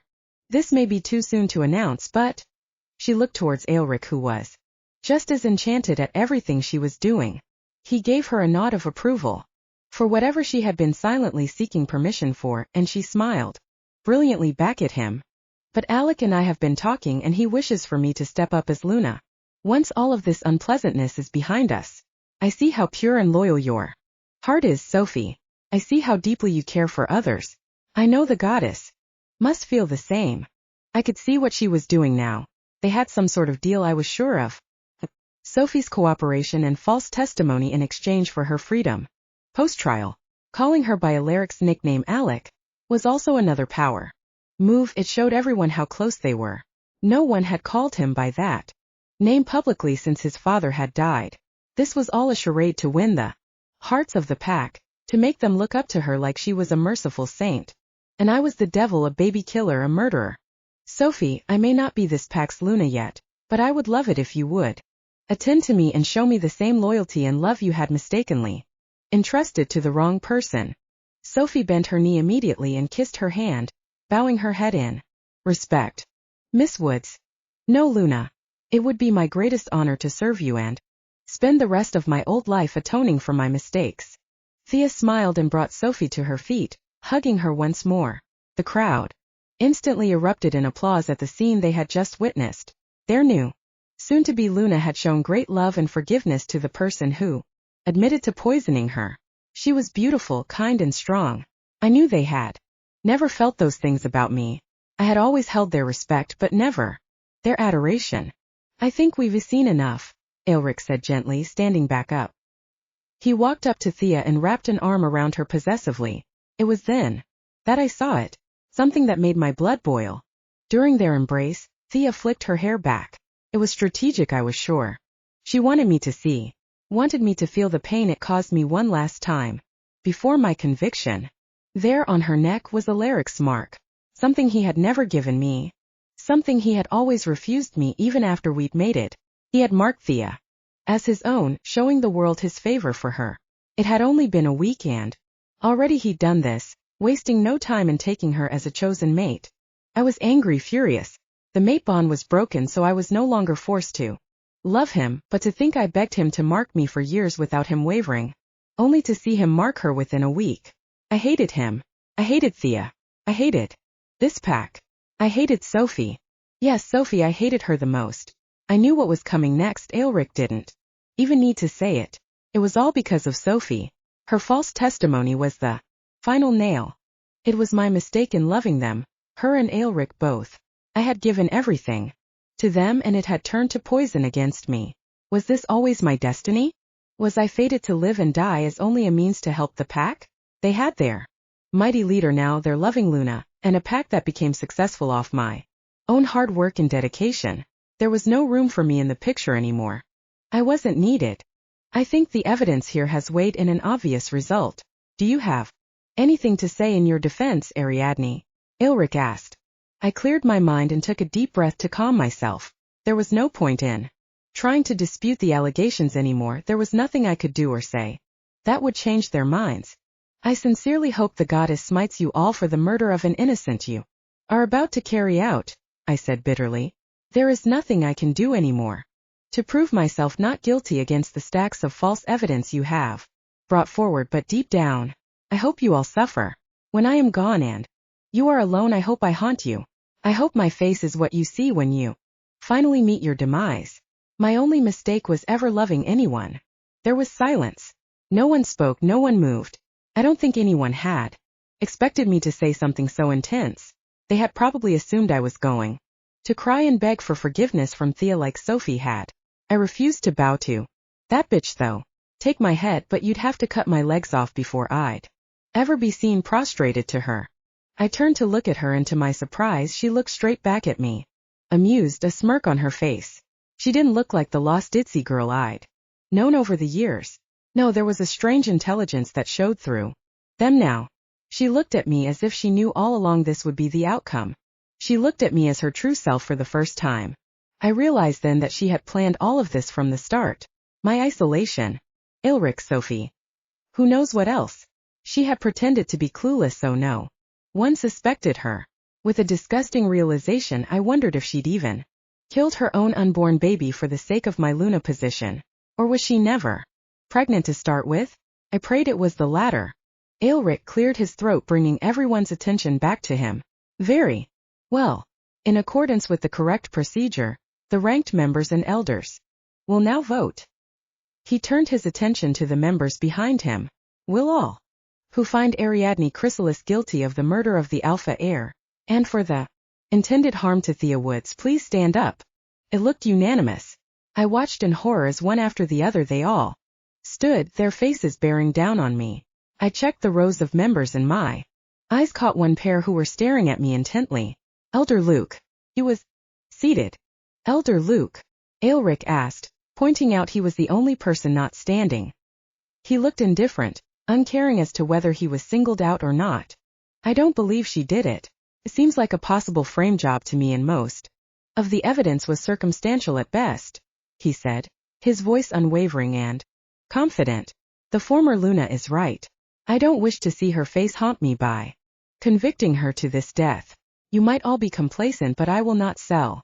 This may be too soon to announce, but she looked towards Aelric, who was just as enchanted at everything she was doing. He gave her a nod of approval for whatever she had been silently seeking permission for, and she smiled brilliantly back at him. But Alec and I have been talking, and he wishes for me to step up as Luna. Once all of this unpleasantness is behind us. I see how pure and loyal your heart is, Sophie. I see how deeply you care for others. I know the goddess must feel the same. I could see what she was doing now. They had some sort of deal, I was sure of. Sophie's cooperation and false testimony in exchange for her freedom. Post-trial, calling her by Alaric's nickname Alec, was also another power move. It showed everyone how close they were. No one had called him by that name publicly since his father had died. This was all a charade to win the hearts of the pack, to make them look up to her like she was a merciful saint. And I was the devil, a baby killer, a murderer. Sophie, I may not be this pack's Luna yet, but I would love it if you would attend to me and show me the same loyalty and love you had mistakenly entrusted to the wrong person. Sophie bent her knee immediately and kissed her hand, bowing her head in respect. Miss Woods. No, Luna. It would be my greatest honor to serve you and spend the rest of my old life atoning for my mistakes. Thea smiled and brought Sophie to her feet, hugging her once more. The crowd instantly erupted in applause at the scene they had just witnessed. Their new, soon-to-be Luna had shown great love and forgiveness to the person who admitted to poisoning her. She was beautiful, kind and strong. I knew they had never felt those things about me. I had always held their respect but never their adoration. I think we've seen enough, Aelric said gently, standing back up. He walked up to Thea and wrapped an arm around her possessively. It was then that I saw it, something that made my blood boil. During their embrace, Thea flicked her hair back. It was strategic, I was sure. She wanted me to see, wanted me to feel the pain it caused me one last time, before my conviction. There on her neck was Alaric's mark, something he had never given me, something he had always refused me even after we'd made it. He had marked Thea as his own, showing the world his favor for her. It had only been a week and already he'd done this, wasting no time in taking her as a chosen mate. I was angry, furious. The mate bond was broken, so I was no longer forced to love him, but to think I begged him to mark me for years without him wavering, only to see him mark her within a week. I hated him. I hated Thea. I hated this pack. I hated Sophie. Yes, Sophie, I hated her the most. I knew what was coming next. Aelric didn't even need to say it. It was all because of Sophie. Her false testimony was the final nail. It was my mistake in loving them, her and Aelric both. I had given everything to them and it had turned to poison against me. Was this always my destiny? Was I fated to live and die as only a means to help the pack? They had their mighty leader now, their loving Luna, and a pack that became successful off my own hard work and dedication. There was no room for me in the picture anymore. I wasn't needed. I think the evidence here has weighed in an obvious result. Do you have anything to say in your defense, Ariadne? Aelric asked. I cleared my mind and took a deep breath to calm myself. There was no point in trying to dispute the allegations anymore. There was nothing I could do or say that would change their minds. I sincerely hope the goddess smites you all for the murder of an innocent you are about to carry out, I said bitterly. There is nothing I can do anymore to prove myself not guilty against the stacks of false evidence you have brought forward, but deep down, I hope you all suffer. When I am gone and you are alone, I hope I haunt you. I hope my face is what you see when you finally meet your demise. My only mistake was ever loving anyone. There was silence. No one spoke, no one moved. I don't think anyone had expected me to say something so intense. They had probably assumed I was going to cry and beg for forgiveness from Thea like Sophie had. I refused to bow to that bitch though. Take my head, but you'd have to cut my legs off before I'd ever be seen prostrated to her. I turned to look at her and to my surprise she looked straight back at me. Amused, a smirk on her face. She didn't look like the lost ditzy girl I'd known over the years. No, there was a strange intelligence that showed through them now. She looked at me as if she knew all along this would be the outcome. She looked at me as her true self for the first time. I realized then that she had planned all of this from the start. My isolation. Aelric, Sophie. Who knows what else? She had pretended to be clueless, so no one suspected her. With a disgusting realization, I wondered if she'd even killed her own unborn baby for the sake of my Luna position. Or was she never pregnant to start with? I prayed it was the latter. Aelric cleared his throat, bringing everyone's attention back to him. Very well. In accordance with the correct procedure, the ranked members and elders will now vote. He turned his attention to the members behind him. Will all who find Ariadne Chrysalis guilty of the murder of the Alpha heir, and for the intended harm to Thea Woods, please stand up. It looked unanimous. I watched in horror as one after the other they all stood, their faces bearing down on me. I checked the rows of members and my eyes caught one pair who were staring at me intently. Elder Luke. He was seated. Elder Luke? Aelric asked, pointing out he was the only person not standing. He looked indifferent, uncaring as to whether he was singled out or not. I don't believe she did it. It seems like a possible frame job to me, and most of the evidence was circumstantial at best, he said, his voice unwavering and confident. The former Luna is right. I don't wish to see her face haunt me by convicting her to this death. You might all be complacent, but I will not sell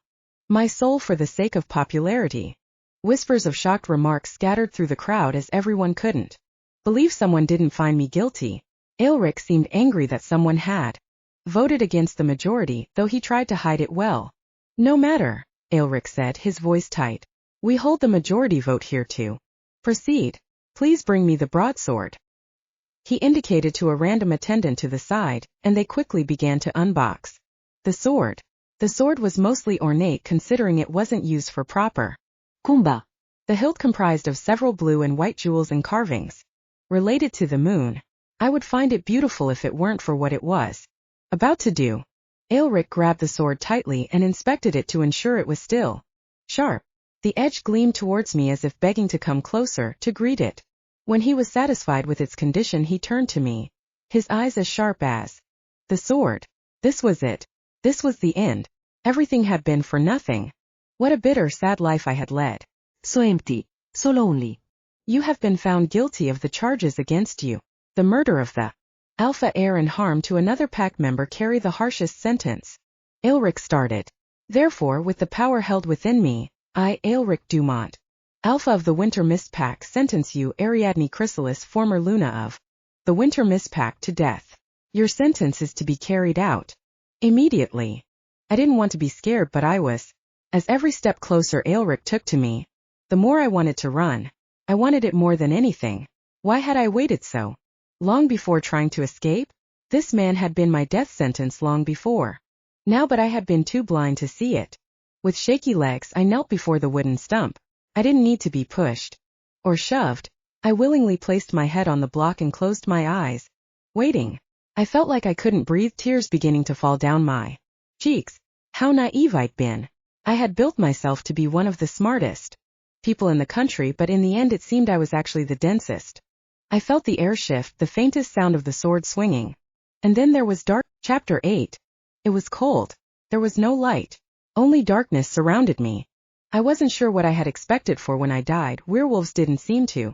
my soul for the sake of popularity. Whispers of shocked remarks scattered through the crowd as everyone couldn't believe someone didn't find me guilty. Aelric seemed angry that someone had voted against the majority, though he tried to hide it well. No matter, Aelric said, his voice tight. We hold the majority vote here to proceed. Please bring me the broadsword. He indicated to a random attendant to the side, and they quickly began to unbox the sword. The sword was mostly ornate considering it wasn't used for proper kumba. The hilt comprised of several blue and white jewels and carvings related to the moon. I would find it beautiful if it weren't for what it was about to do. Aelric grabbed the sword tightly and inspected it to ensure it was still sharp. The edge gleamed towards me as if begging to come closer to greet it. When he was satisfied with its condition, he turned to me, his eyes as sharp as the sword. This was it. This was the end. Everything had been for nothing. What a bitter, sad life I had led. So empty, so lonely. You have been found guilty of the charges against you. The murder of the Alpha heir and harm to another pack member carry the harshest sentence. Aelric started. Therefore, with the power held within me, I, Aelric Dumont, Alpha of the Winter Mist Pack, sentence you, Ariadne Chrysalis, former Luna of the Winter Mist Pack, to death. Your sentence is to be carried out immediately. I didn't want to be scared, but I was. As every step closer Aelric took to me, the more I wanted to run. I wanted it more than anything. Why had I waited so long before trying to escape? This man had been my death sentence long before now, but I had been too blind to see it. With shaky legs, I knelt before the wooden stump. I didn't need to be pushed or shoved. I willingly placed my head on the block and closed my eyes, waiting. I felt like I couldn't breathe, tears beginning to fall down my cheeks. How naive I'd been. I had built myself to be one of the smartest people in the country, but in the end it seemed I was actually the densest. I felt the air shift, the faintest sound of the sword swinging. And then there was dark. Chapter 8. It was cold. There was no light. Only darkness surrounded me. I wasn't sure what I had expected, for when I died, werewolves didn't seem to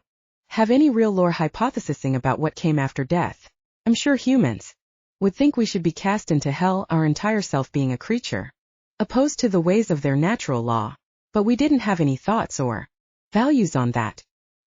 have any real lore hypothesizing about what came after death. I'm sure humans would think we should be cast into hell, our entire self being a creature opposed to the ways of their natural law. But we didn't have any thoughts or values on that.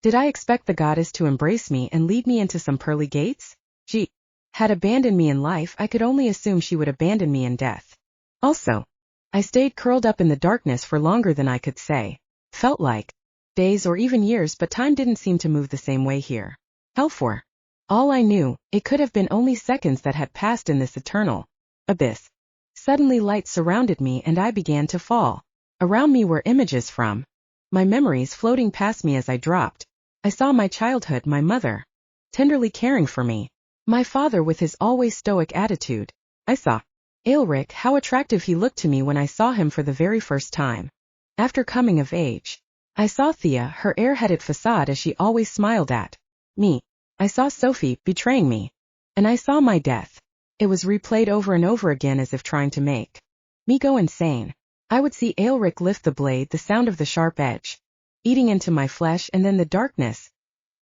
Did I expect the goddess to embrace me and lead me into some pearly gates? She had abandoned me in life, I could only assume she would abandon me in death. Also, I stayed curled up in the darkness for longer than I could say. Felt like days or even years, but time didn't seem to move the same way here. Hell, for all I knew, it could have been only seconds that had passed in this eternal abyss. Suddenly light surrounded me and I began to fall. Around me were images from my memories floating past me as I dropped. I saw my childhood, my mother tenderly caring for me, my father with his always stoic attitude. I saw Aelric, how attractive he looked to me when I saw him for the very first time after coming of age. I saw Thea, her airheaded facade as she always smiled at me. I saw Sophie betraying me. And I saw my death. It was replayed over and over again as if trying to make me go insane. I would see Aelric lift the blade, the sound of the sharp edge eating into my flesh, and then the darkness,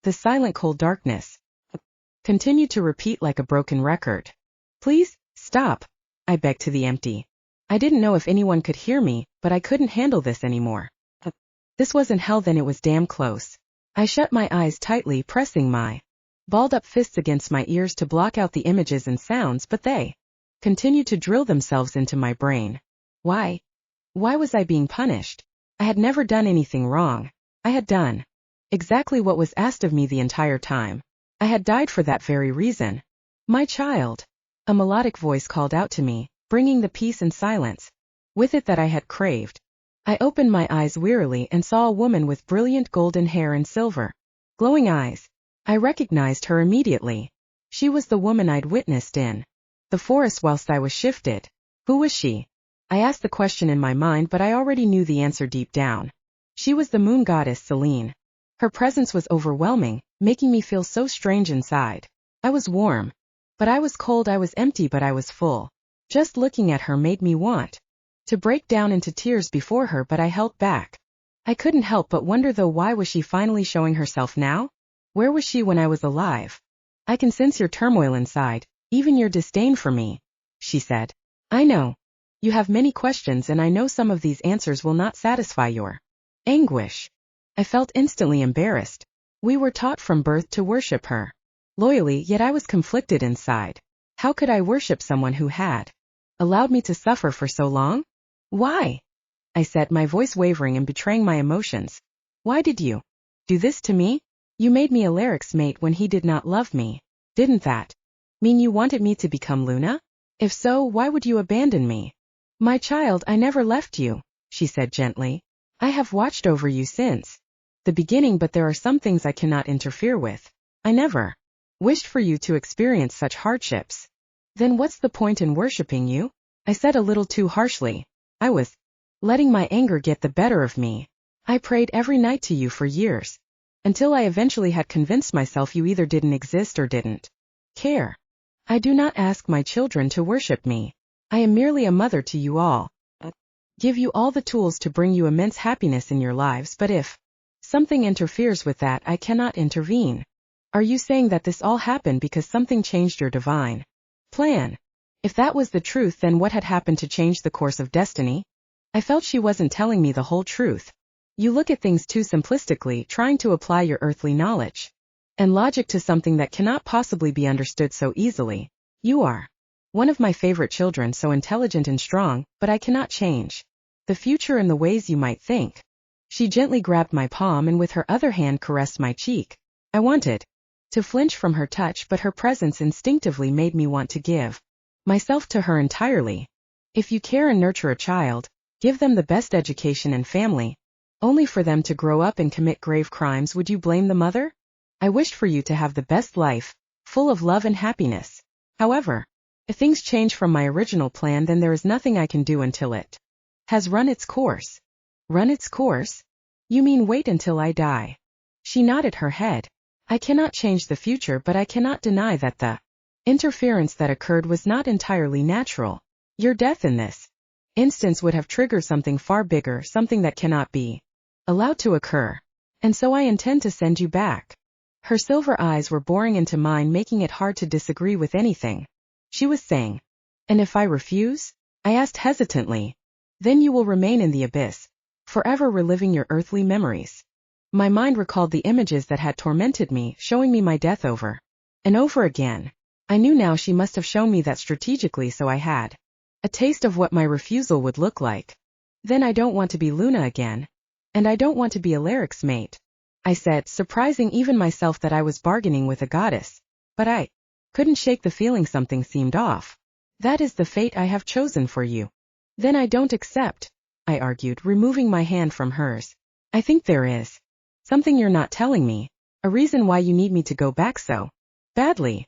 the silent cold darkness, continued to repeat like a broken record. Please, stop, I begged to the empty. I didn't know if anyone could hear me, but I couldn't handle this anymore. This wasn't hell, then it was damn close. I shut my eyes tightly, pressing my balled up fists against my ears to block out the images and sounds, but they continued to drill themselves into my brain. Why? Why was I being punished? I had never done anything wrong. I had done exactly what was asked of me the entire time. I had died for that very reason. My child. A melodic voice called out to me, bringing the peace and silence with it that I had craved. I opened my eyes wearily and saw a woman with brilliant golden hair and silver, glowing eyes. I recognized her immediately. She was the woman I'd witnessed in the forest whilst I was shifted. Who was she? I asked the question in my mind, but I already knew the answer deep down. She was the moon goddess Selene. Her presence was overwhelming, making me feel so strange inside. I was warm, but I was cold. I was empty, but I was full. Just looking at her made me want to break down into tears before her, but I held back. I couldn't help but wonder though, why was she finally showing herself now? Where was she when I was alive? I can sense your turmoil inside, even your disdain for me, she said. I know. You have many questions, and I know some of these answers will not satisfy your anguish. I felt instantly embarrassed. We were taught from birth to worship her loyally, yet I was conflicted inside. How could I worship someone who had allowed me to suffer for so long? Why? I said, my voice wavering and betraying my emotions. Why did you do this to me? You made me Alexis' mate when he did not love me. Didn't that mean you wanted me to become Luna? If so, why would you abandon me? My child, I never left you, she said gently. I have watched over you since the beginning, but there are some things I cannot interfere with. I never wished for you to experience such hardships. Then what's the point in worshipping you? I said a little too harshly. I was letting my anger get the better of me. I prayed every night to you for years, until I eventually had convinced myself you either didn't exist or didn't care. I do not ask my children to worship me. I am merely a mother to you all. Give you all the tools to bring you immense happiness in your lives, but if something interferes with that, I cannot intervene. Are you saying that this all happened because something changed your divine plan? If that was the truth, then what had happened to change the course of destiny? I felt she wasn't telling me the whole truth. You look at things too simplistically, trying to apply your earthly knowledge and logic to something that cannot possibly be understood so easily. You are one of my favorite children, so intelligent and strong, but I cannot change the future in the ways you might think. She gently grabbed my palm and with her other hand caressed my cheek. I wanted to flinch from her touch, but her presence instinctively made me want to give myself to her entirely. If you care and nurture a child, give them the best education and family, only for them to grow up and commit grave crimes, would you blame the mother? I wished for you to have the best life, full of love and happiness. However, if things change from my original plan, then there is nothing I can do until it has run its course. Run its course? You mean wait until I die? She nodded her head. I cannot change the future, but I cannot deny that the interference that occurred was not entirely natural. Your death in this instance would have triggered something far bigger, something that cannot be allowed to occur. And so I intend to send you back. Her silver eyes were boring into mine, making it hard to disagree with anything she was saying. And if I refuse? I asked hesitantly. Then you will remain in the abyss, forever reliving your earthly memories. My mind recalled the images that had tormented me, showing me my death over and over again. I knew now she must have shown me that strategically, so I had a taste of what my refusal would look like. Then I don't want to be Luna again. And I don't want to be Alexis' mate, I said, surprising even myself that I was bargaining with a goddess. But I couldn't shake the feeling something seemed off. That is the fate I have chosen for you. Then I don't accept, I argued, removing my hand from hers. I think there is something you're not telling me, a reason why you need me to go back so badly.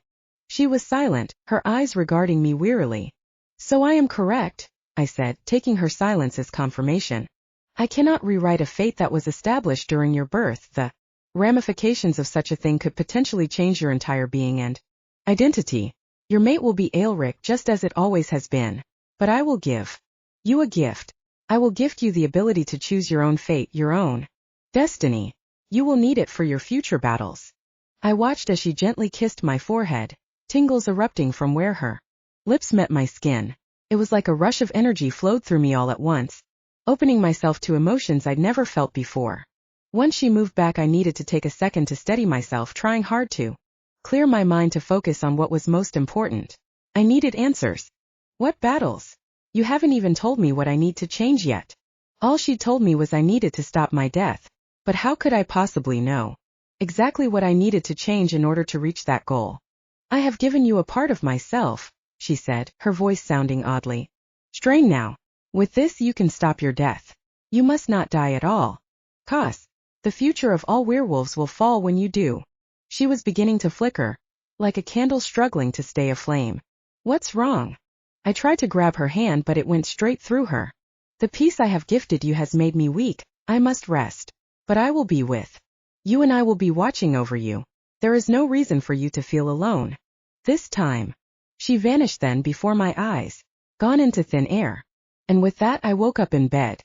She was silent, her eyes regarding me wearily. So I am correct, I said, taking her silence as confirmation. I cannot rewrite a fate that was established during your birth. The ramifications of such a thing could potentially change your entire being and identity. Your mate will be Alexis, just as it always has been. But I will give you a gift. I will gift you the ability to choose your own fate, your own destiny. You will need it for your future battles. I watched as she gently kissed my forehead, tingles erupting from where her lips met my skin. It was like a rush of energy flowed through me all at once, opening myself to emotions I'd never felt before. Once she moved back, I needed to take a second to steady myself, trying hard to clear my mind to focus on what was most important. I needed answers. What battles? You haven't even told me what I need to change yet. All she told me was I needed to stop my death. But how could I possibly know? Exactly what I needed to change in order to reach that goal. I have given you a part of myself, she said, her voice sounding oddly strained now. With this you can stop your death. You must not die at all. Cause the future of all werewolves will fall when you do. She was beginning to flicker, like a candle struggling to stay aflame. What's wrong? I tried to grab her hand, but it went straight through her. The peace I have gifted you has made me weak. I must rest. But I will be with you, and I will be watching over you. There is no reason for you to feel alone. This time. She vanished then before my eyes, gone into thin air. And with that I woke up in bed,